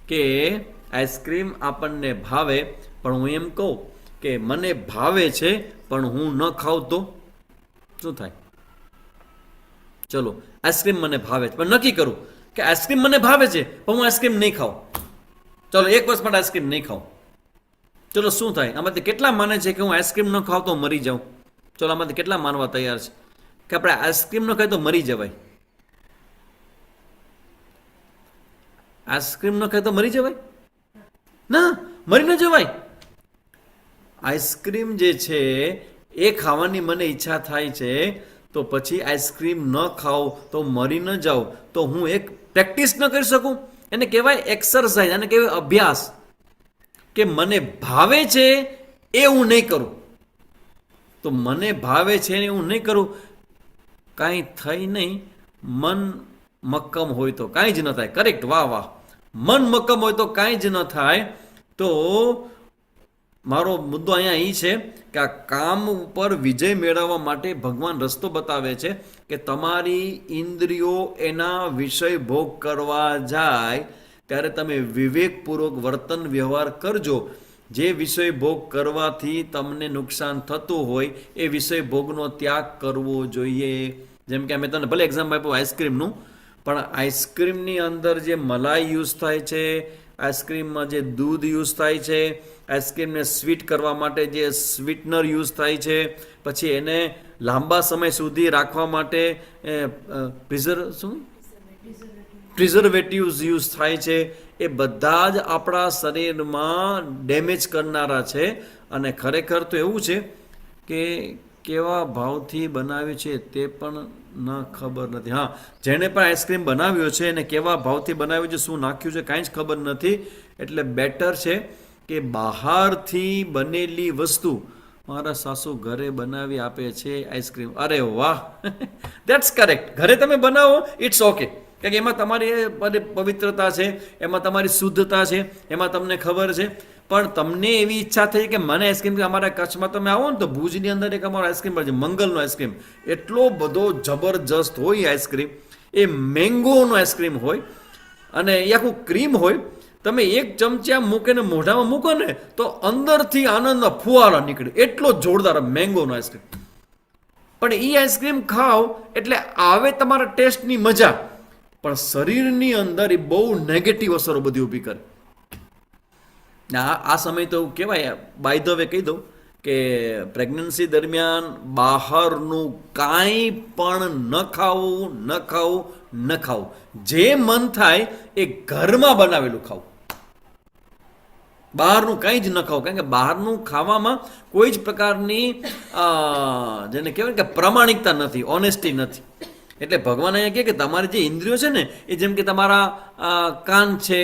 કે આઈસ્ક્રીમ આપણને ભાવે, પણ હું એમ કહું કે મને ભાવે છે પણ હું ન ખાઉં તો શું થાય? ચલો, આઈસ્ક્રીમ મને ભાવે છે પણ નક્કી કરું કે આઈસ્ક્રીમ મને ભાવે છે પણ હું આઈસ્ક્રીમ નહીં ખાઉં. ચલો, એક વર્ષ માટે આઈસ્ક્રીમ નહીં ખાઉં. ચલો, શું થાય? આમાંથી કેટલા માને છે કે હું આઈસ્ક્રીમ ન ખાઉં તો મરી જાઉં? ચલો, આમાંથી કેટલા માનવા તૈયાર છે કે આપણે આઈસ્ક્રીમ ન ખાય તો મરી જવાય? આઈસ્ક્રીમ ન ખાય તો મરી જવાય? ના, મરી ન જવાય. આઈસ્ક્રીમ જે છે એ ખાવાની મને ઈચ્છા થાય છે, તો પછી આઈસ્ક્રીમ ન ખાઉં તો મરી ન જાઉં, તો હું એક પ્રેક્ટિસ ન કરી શકું? એને કહેવાય એક્સરસાઇઝ, એને કહેવાય અભ્યાસ. કે મને ભાવે છે એ હું નહીં કરું, તો મને ભાવે છે ને હું નહીં કરું, કાંઈ થઈ નહીં. મન મક્કમ હોય તો કાંઈ જ ન થાય. કરેક્ટ, વાહ વાહ. મન મક્કમ હોય તો કાંઈ જ ન થાય. તો મારો મુદ્દો અહીંયા એ છે કે આ કામ ઉપર વિજય મેળવવા માટે ભગવાન રસ્તો બતાવે છે કે તમારી ઇન્દ્રિયો એના વિષય ભોગ કરવા જાય ત્યારે તમે વિવેકપૂર્વક વર્તન વ્યવહાર કરજો. જે વિષય ભોગ કરવાથી તમને નુકસાન થતું હોય એ વિષય ભોગનો ત્યાગ કરવો જોઈએ. જેમ કે અમે તમને ભલે એક્ઝામ્પલ આપ્યું આઈસ્ક્રીમનું, પણ આઈસ્ક્રીમની અંદર જે મલાઈ યુઝ થાય છે, આઈસ્ક્રીમમાં જે દૂધ યુઝ થાય છે, આઈસ્ક્રીમને સ્વીટ કરવા માટે જે સ્વીટનર યુઝ થાય છે, પછી એને લાંબા સમય સુધી રાખવા માટે પ્રિઝર્વેટિવ્સ યુઝ થાય છે. એ બધા જ આપણા શરીરમાં ડેમેજ કરનારા છે. અને ખરેખર તો એવું છે કે કેવા ભાવથી બનાવ્યું છે તે પણ ન ખબર નથી. હા, જેણે પણ આઈસ્ક્રીમ બનાવ્યો છે એને કેવા ભાવથી બનાવ્યું છે, શું નાખ્યું છે, કાંઈ જ ખબર નથી. એટલે બેટર છે કે બહારથી બનેલી વસ્તુ, મારા સાસુ ઘરે બનાવી આપે છે આઈસ્ક્રીમ. અરે વાહ, દેટ્સ કરેક્ટ. ઘરે તમે બનાવો, ઇટ્સ ઓકે. કારણ કે એમાં તમારી પવિત્રતા છે, એમાં તમારી શુદ્ધતા છે, એમાં તમને ખબર છે. પણ તમને એવી ઈચ્છા થઈ કે મને આઈસ્ક્રીમ, અમારા કચ્છમાં તમે આવો ને તો ભુજની અંદર એક અમારો આઈસ્ક્રીમ છે, મંગલનો આઈસ્ક્રીમ. એટલો બધો જબરજસ્ત હોય આઈસ્ક્રીમ. એ મેંગોનો આઈસ્ક્રીમ હોય અને એ આખું ક્રીમ હોય. તમે એક ચમચા મૂકીને મોઢામાં મૂકો ને તો અંદરથી આનંદના ફુવારા નીકળે. એટલો જોરદાર મેંગોનો આઈસ્ક્રીમ. પણ એ આઈસ્ક્રીમ ખાઓ એટલે આવે તમારા ટેસ્ટની મજા, પણ શરીરની અંદર એ બહુ નેગેટિવ અસરો બધી ઊભી કરે. આ સમય તો કહેવાય, બાય ધ વે કહી દઉં કે પ્રેગ્નન્સી દરમિયાન બહારનું કાંઈ પણ ન ખાવું. જે મન થાય એ ઘરમાં બનાવેલું ખાવું. બહારનું કંઈ જ ન ખાવું. કારણ કે બહારનું ખાવામાં કોઈ જ પ્રકારની જેને કહેવાય કે પ્રામાણિકતા નથી, ઓનેસ્ટી નથી. એટલે ભગવાન અહીંયા કહે કે તમારી જે ઇન્દ્રિયો છે ને, એ જેમ કે તમારા કાન છે,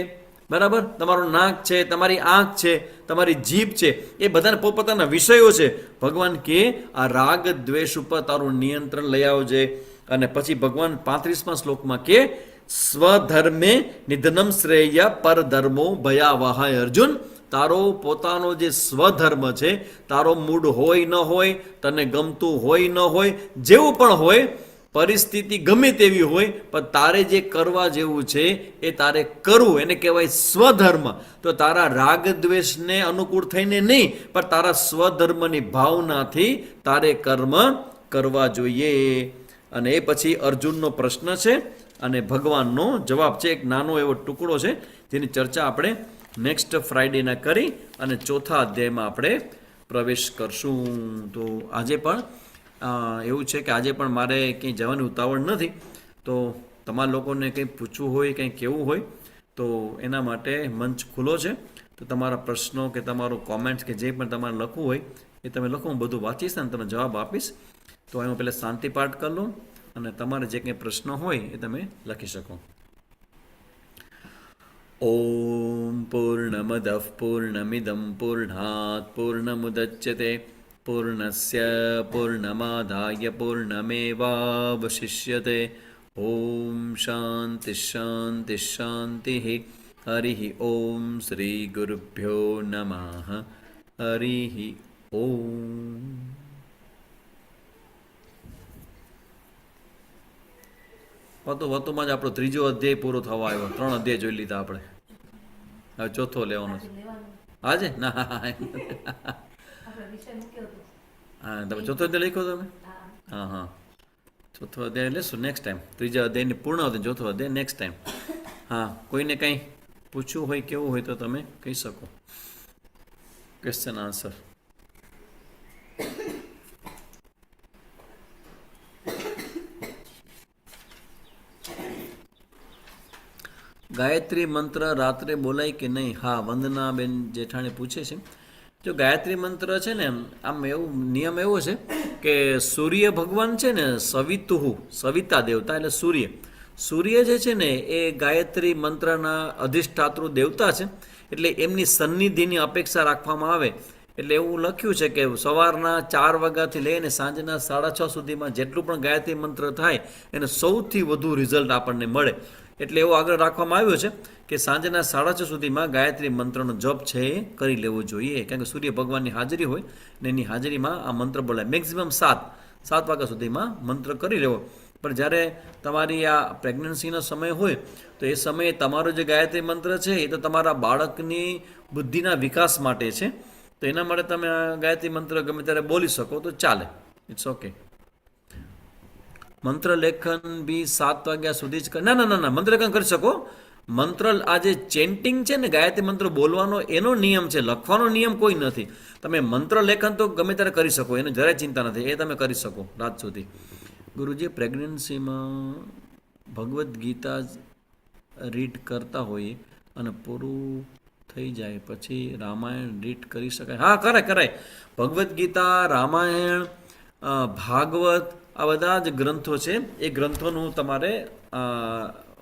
બરાબર, તમારું નાક છે, તમારી આંખ છે, તમારી જીભ છે, એ બધાને પોતપોતાના વિષયો છે. ભગવાન કે આ રાગ દ્વેષ ઉપર તારું નિયંત્રણ લઈ આવજે. અને પછી ભગવાન 35મા શ્લોકમાં કે સ્વધર્મે નિધનમ શ્રેય પરધર્મો ભયાવહાય. અર્જુન, તારો પોતાનો જે સ્વધર્મ છે, તારો મૂડ હોય ન હોય, તને ગમતું હોય ન હોય, જેવું પણ હોય, પરિસ્થિતિ ગમે તેવી હોય, પણ તારે જે કરવા જેવું છે એ તારે કરવું. એને કહેવાય સ્વધર્મ. તો તારા રાગ દ્વેષને અનુકૂળ થઈને નહીં, પણ તારા સ્વધર્મની ભાવનાથી તારે કર્મ કરવા જોઈએ. અને એ પછી અર્જુનનો પ્રશ્ન છે અને ભગવાનનો જવાબ છે. એક નાનો એવો ટુકડો છે જેની ચર્ચા આપણે નેક્સ્ટ ફ્રાઈડેના કરી અને ચોથા અધ્યાયમાં આપણે પ્રવેશ કરશું. તો આજે પણ એવું છે કે આજે પણ મારે કંઈ જવાની ઉતાવળ નથી. તો તમારા લોકોને કંઈ પૂછવું હોય, કંઈ કહેવું હોય તો એના માટે મંચ ખુલ્લો છે. તો તમારા પ્રશ્નો કે તમારું કોમેન્ટ્સ કે જે પણ તમારે લખવું હોય એ તમે લખો, હું બધું વાંચીશ અને તમે જવાબ આપીશ. તો એમાં પહેલાં શાંતિ પાઠ કરી લો અને તમારે જે કંઈ પ્રશ્નો હોય એ તમે લખી શકો. ઓમ પૂર્ણમદઃ પૂર્ણમિદં પૂર્ણાત પૂર્ણમુદચ્યતે પૂર્ણસ્ય પૂર્ણમાદાય પૂર્ણમેવાવશિષ્યતે. ઓમ શાંતિ શાંતિ શાંતિ. હરિ ઓમ શ્રી ગુરુભ્યો નમઃ. હરિ ઓમ. વધુમાં જ આપણો 3જો અધ્યાય પૂરો થવા આવ્યો. 3 અધ્યાય જોઈ લીધા આપણે. હવે 4થો લેવાનો છે આજે. ના હા, તમે 4થો અધ્યાય લખ્યો તમે? હા હા, 4થો અધ્યાય લેશું નેક્સ્ટ ટાઈમ. 3જા અધ્યાયની પૂર્ણ આવતી, 4થો અધ્યાય નેક્સ્ટ ટાઈમ. હા, કોઈને કંઈ પૂછવું હોય કેવું હોય તો તમે કહી શકો. Question answer. ગાયત્રી મંત્ર રાત્રે બોલાય કે નહીં? હા, વંદનાબેન જેઠાણી પૂછે છે. જો ગાયત્રી મંત્ર છે ને, આમ એવું નિયમ એવો છે કે સૂર્ય ભગવાન છે ને, સવિતા દેવતા એટલે સૂર્ય જે છે ને એ ગાયત્રી મંત્રના અધિષ્ઠાતૃ દેવતા છે. એટલે એમની સન્નિધિની અપેક્ષા રાખવામાં આવે. એટલે એવું લખ્યું છે કે સવારના 4 વાગ્યાથી લઈને સાંજના 6:30 સુધીમાં જેટલું પણ ગાયત્રી મંત્ર થાય એને સૌથી વધુ રિઝલ્ટ આપણને મળે. એટલે એવો આગ્રહ રાખવામાં આવ્યો છે કે સાંજના 6:30 સુધીમાં ગાયત્રી મંત્રનો જપ છે એ કરી લેવો જોઈએ. કારણ કે સૂર્ય ભગવાનની હાજરી હોય ને એની હાજરીમાં આ મંત્ર બોલાય. મેક્સિમમ 7 વાગ્યા સુધીમાં મંત્ર કરી લેવો. પણ જ્યારે તમારી આ પ્રેગ્નન્સીનો સમય હોય તો એ સમયે તમારો જે ગાયત્રી મંત્ર છે એ તો તમારા બાળકની બુદ્ધિના વિકાસ માટે છે. તો એના માટે તમે આ ગાયત્રી મંત્ર ગમે ત્યારે બોલી શકો તો ચાલે. It's okay. મંત્ર લેખન બી 7 વાગ્યા સુધી જ ના મંત્ર લેખન કરી શકો. મંત્ર આ જે ચેન્ટિંગ છે ને, ગાયત્રી મંત્ર બોલવાનો એનો નિયમ છે, લખવાનો નિયમ કોઈ નથી. તમે મંત્ર લેખન તો ગમે ત્યારે કરી શકો, એને જરાય ચિંતા નથી, એ તમે કરી શકો રાત સુધી. ગુરુજી, પ્રેગ્નન્સીમાં ભગવદ્ ગીતા રીડ કરતા હોઈએ અને પૂરું થઈ જાય પછી રામાયણ રીડ કરી શકાય? હા, કરાય. ભગવદ્ ગીતા, રામાયણ, ભાગવત આ બધા જ ગ્રંથો છે. એ ગ્રંથોનું તમારે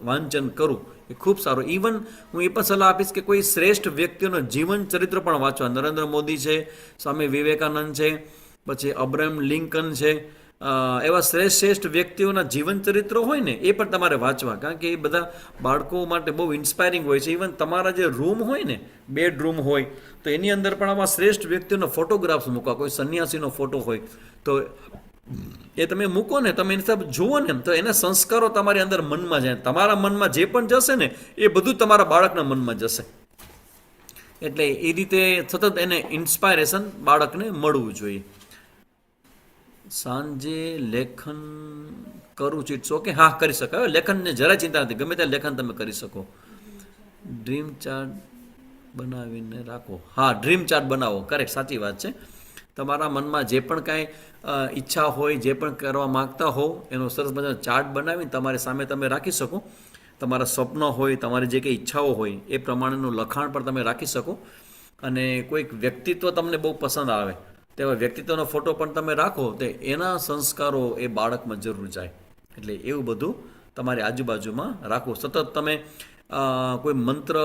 વાંચન કરવું એ ખૂબ સારું. ઇવન હું એ પણ સલાહ આપીશ કે કોઈ શ્રેષ્ઠ વ્યક્તિઓનો જીવન ચરિત્ર પણ વાંચવા. નરેન્દ્ર મોદી છે, સ્વામી વિવેકાનંદ છે, પછી અબ્રાહમ લિંકન છે, એવા શ્રેષ્ઠ વ્યક્તિઓના જીવન ચરિત્રો હોય ને એ પણ તમારે વાંચવા. કારણ કે એ બધા બાળકો માટે બહુ ઇન્સ્પાયરિંગ હોય છે. ઇવન તમારા જે રૂમ હોય ને, બેડરૂમ હોય, તો એની અંદર પણ આવા શ્રેષ્ઠ વ્યક્તિઓનો ફોટોગ્રાફ્સ મૂકવા. કોઈ સંન્યાસીનો ફોટો હોય તો એ તમે મૂકો ને, તમે એની સાથે જુઓ ને, તો એના સંસ્કારો તમારી અંદર મનમાં જાય. તમારા મનમાં જે પણ જશે ને એ બધું તમારા બાળકના મનમાં જશે. એટલે એ રીતે સતત એને ઇન્સ્પાયરેશન બાળકને મળવું જોઈએ. સાંજે લેખન કરું છું, ઇટ્સ ઓકે. હા, કરી શકાય. લેખનને જરાય ચિંતા નથી, ગમે ત્યારે લેખન તમે કરી શકો. ડ્રીમ ચાર્ટ બનાવીને રાખો. હા, ડ્રીમ ચાર્ટ બનાવો. કરેક્ટ, સાચી વાત છે. તમારા મનમાં જે પણ કાંઈ ઈચ્છા હોય, જે પણ કરવા માગતા હો, એનો સરસ મજાનો ચાર્ટ બનાવીને તમારી સામે તમે રાખી શકો. તમારા સ્વપ્નો હોય, તમારી જે કંઈ ઈચ્છાઓ હોય એ પ્રમાણેનું લખાણ પણ તમે રાખી શકો. અને કોઈક વ્યક્તિત્વ તમને બહુ પસંદ આવે તેવા વ્યક્તિત્વનો ફોટો પણ તમે રાખો તો એના સંસ્કારો એ બાળકમાં જરૂર જાય. એટલે એવું બધું તમારી આજુબાજુમાં રાખવું. સતત તમે કોઈ મંત્ર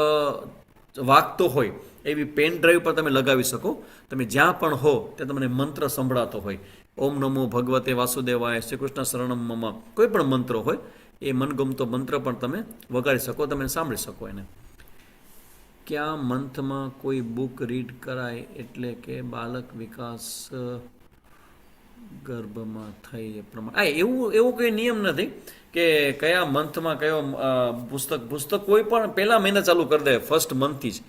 વાગતો હોય એવી પેન ડ્રાઈવ પર તમે લગાવી શકો. તમે જ્યાં પણ હો ત્યાં તમને મંત્ર સંભળાતો હોય, ઓમ નમો ભગવતે વાસુદેવાય, શ્રી કૃષ્ણ શરણમ મમ, કોઈ પણ મંત્ર હોય એ મનગમતો મંત્ર પણ તમે વગાડી શકો, તમે સાંભળી શકો એને. ક્યાં મંથમાં કોઈ બુક રીડ કરાય એટલે કે બાળક વિકાસ ગર્ભમાં થઈ એ પ્રમાણે? એવું કોઈ નિયમ નથી કે કયા મંથમાં કયો પુસ્તક કોઈ પણ પહેલા મહિના ચાલુ કરી દે, ફર્સ્ટ મંથથી જ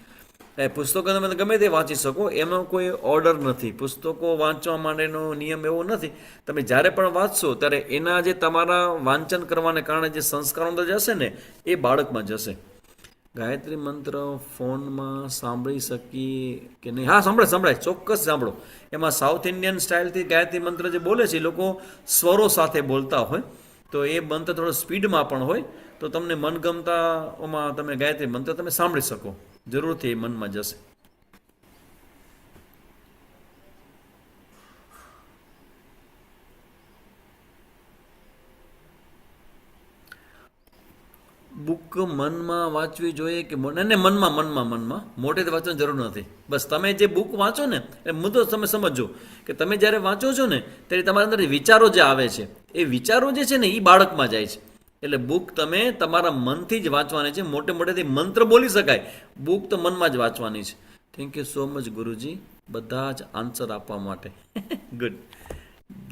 એ પુસ્તકો તમે ગમે તે વાંચી શકો, એનો કોઈ ઓર્ડર નથી. પુસ્તકો વાંચવા માટેનો નિયમ એવો નથી. તમે જ્યારે પણ વાંચશો ત્યારે એના જે તમારા વાંચન કરવાને કારણે જે સંસ્કારો અંદર જશે ને એ બાળકમાં જશે. ગાયત્રી મંત્ર ફોનમાં સાંભળી શકીએ કે નહીં? હા, સંભળાય, ચોક્કસ સાંભળો. એમાં સાઉથ ઇન્ડિયન સ્ટાઇલથી ગાયત્રી મંત્ર જે બોલે છે એ લોકો સ્વરો સાથે બોલતા હોય, તો એ મંત્ર થોડો સ્પીડમાં પણ હોય, તો તમને મનગમતાઓમાં તમે ગાયત્રી મંત્ર તમે સાંભળી શકો. જરૂરથી એ મનમાં જશે. બુક મનમાં વાંચવી જોઈએ કે મનમાં મોટેથી વાંચવાની જરૂર નથી. બસ તમે જે બુક વાંચો ને એ મુદ્દો તમે સમજો કે તમે જ્યારે વાંચો છો ને ત્યારે તમારા અંદર વિચારો જે આવે છે એ વિચારો જે છે ને એ બાળકમાં જાય છે. એટલે બુક તમે તમારા મનથી જ વાંચવાની છે. મોટેથી મંત્ર બોલી શકાય, બુક તો મનમાં જ વાંચવાની છે. થેન્ક યુ સો મચ ગુરુજી, બધા જ આન્સર આપવા માટે. ગુડ.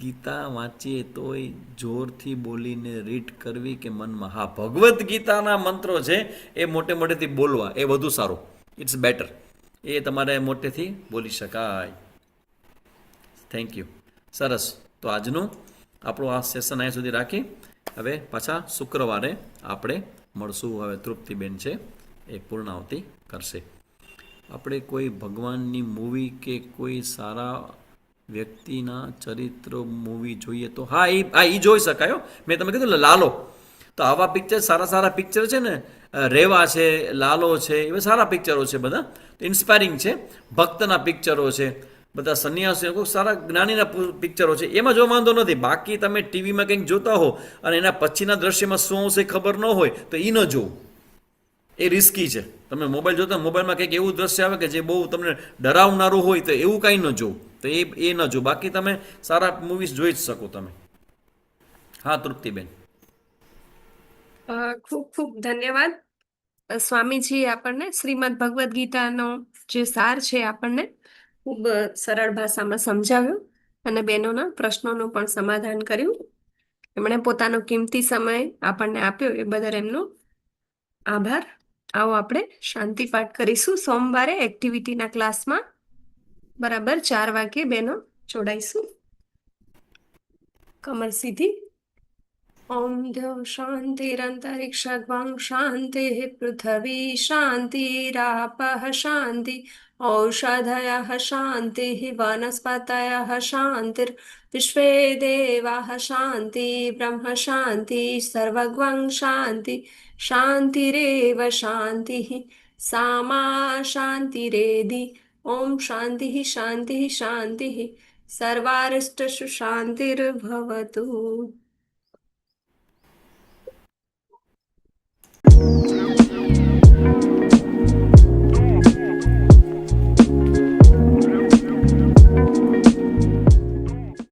ગીતા વાંચીએ તોય જોરથી બોલીને રીડ કરવી કે મનમાં? હા, ભગવદ્ ગીતાના મંત્રો છે એ મોટેથી બોલવા, એ વધુ સારું. It's better. એ તમારે મોટેથી બોલી શકાય. Thank you. સરસ. તો આજનું આપણું આ સેશન અહીંયા સુધી રાખી હવે પાછા શુક્રવારે આપણે મળશું. હવે તૃપ્તિબેન છે એ પૂર્ણાવતી કરશે. આપણે કોઈ ભગવાનની મૂવી કે કોઈ સારા વ્યક્તિના ચરિત્ર મૂવી જોઈએ તો હા એ જોઈ શકાય. મેં તમે કીધું લાલો, તો આવા પિક્ચર સારા પિક્ચર છે ને, રેવા છે, લાલો છે, એવા સારા પિક્ચરો છે, બધા ઇન્સ્પાયરિંગ છે. ભક્તના પિક્ચરો છે, બધા સંન્યાસીઓ, કોઈ સારા જ્ઞાનીના પિક્ચરો છે, એમાં જો વાંધો નથી. બાકી તમે ટીવીમાં કંઈક જોતા હો અને એના પછીના દ્રશ્યમાં શું હશે ખબર ન હોય તો એ ન જોવું, એ રિસ્કી છે. તમે મોબાઈલ જોતા મોબાઈલમાં કંઈક એવું દ્રશ્ય આવે કે જે બહુ તમને ડરાવનારું હોય તો એવું કાંઈ ન જોવું, તો એ ન જો. બાકી તમે સારા મૂવીઝ જોઈ જ શકો તમે. હા તૃપ્તિબેન. ખૂબ ખૂબ ધન્યવાદ. સ્વામીજી આપણને શ્રીમદ ભગવદ્ ગીતાનો જે સાર છે આપણને ખૂબ સરળ ભાષામાં સમજાવ્યો અને બહેનોના પ્રશ્નોનું પણ સમાધાન કર્યું. એમણે પોતાનો કિંમતી સમય આપણને આપ્યો એ બદલ એમનો આભાર. આવો આપણે શાંતિ પાઠ કરીશું સોમવારે એક્ટિવિટીના ક્લાસમાં બરાબર 4 વાગે બહેનો જોડાઈશું. કમર સીધી. ઓમ દ્યૌ શાંતિરંતરિક્ષગ્વાં શાંતિઃ પૃથ્વી શાંતિરાપઃ શાંતિ ઔષધયઃ શાંતિઃ વનસ્પતયઃ શાંતિર વિશ્વે દેવાઃ શાંતિ બ્રહ્મ શાંતિ સર્વગ્વં શાંતિ શાંતિરેવ શાંતિઃ સામા શાંતિરેધિ. ઓમ શાંતિઃ શાંતિઃ શાંતિઃ સર્વારિષ્ટસુ શાંતિર્ભવતુ.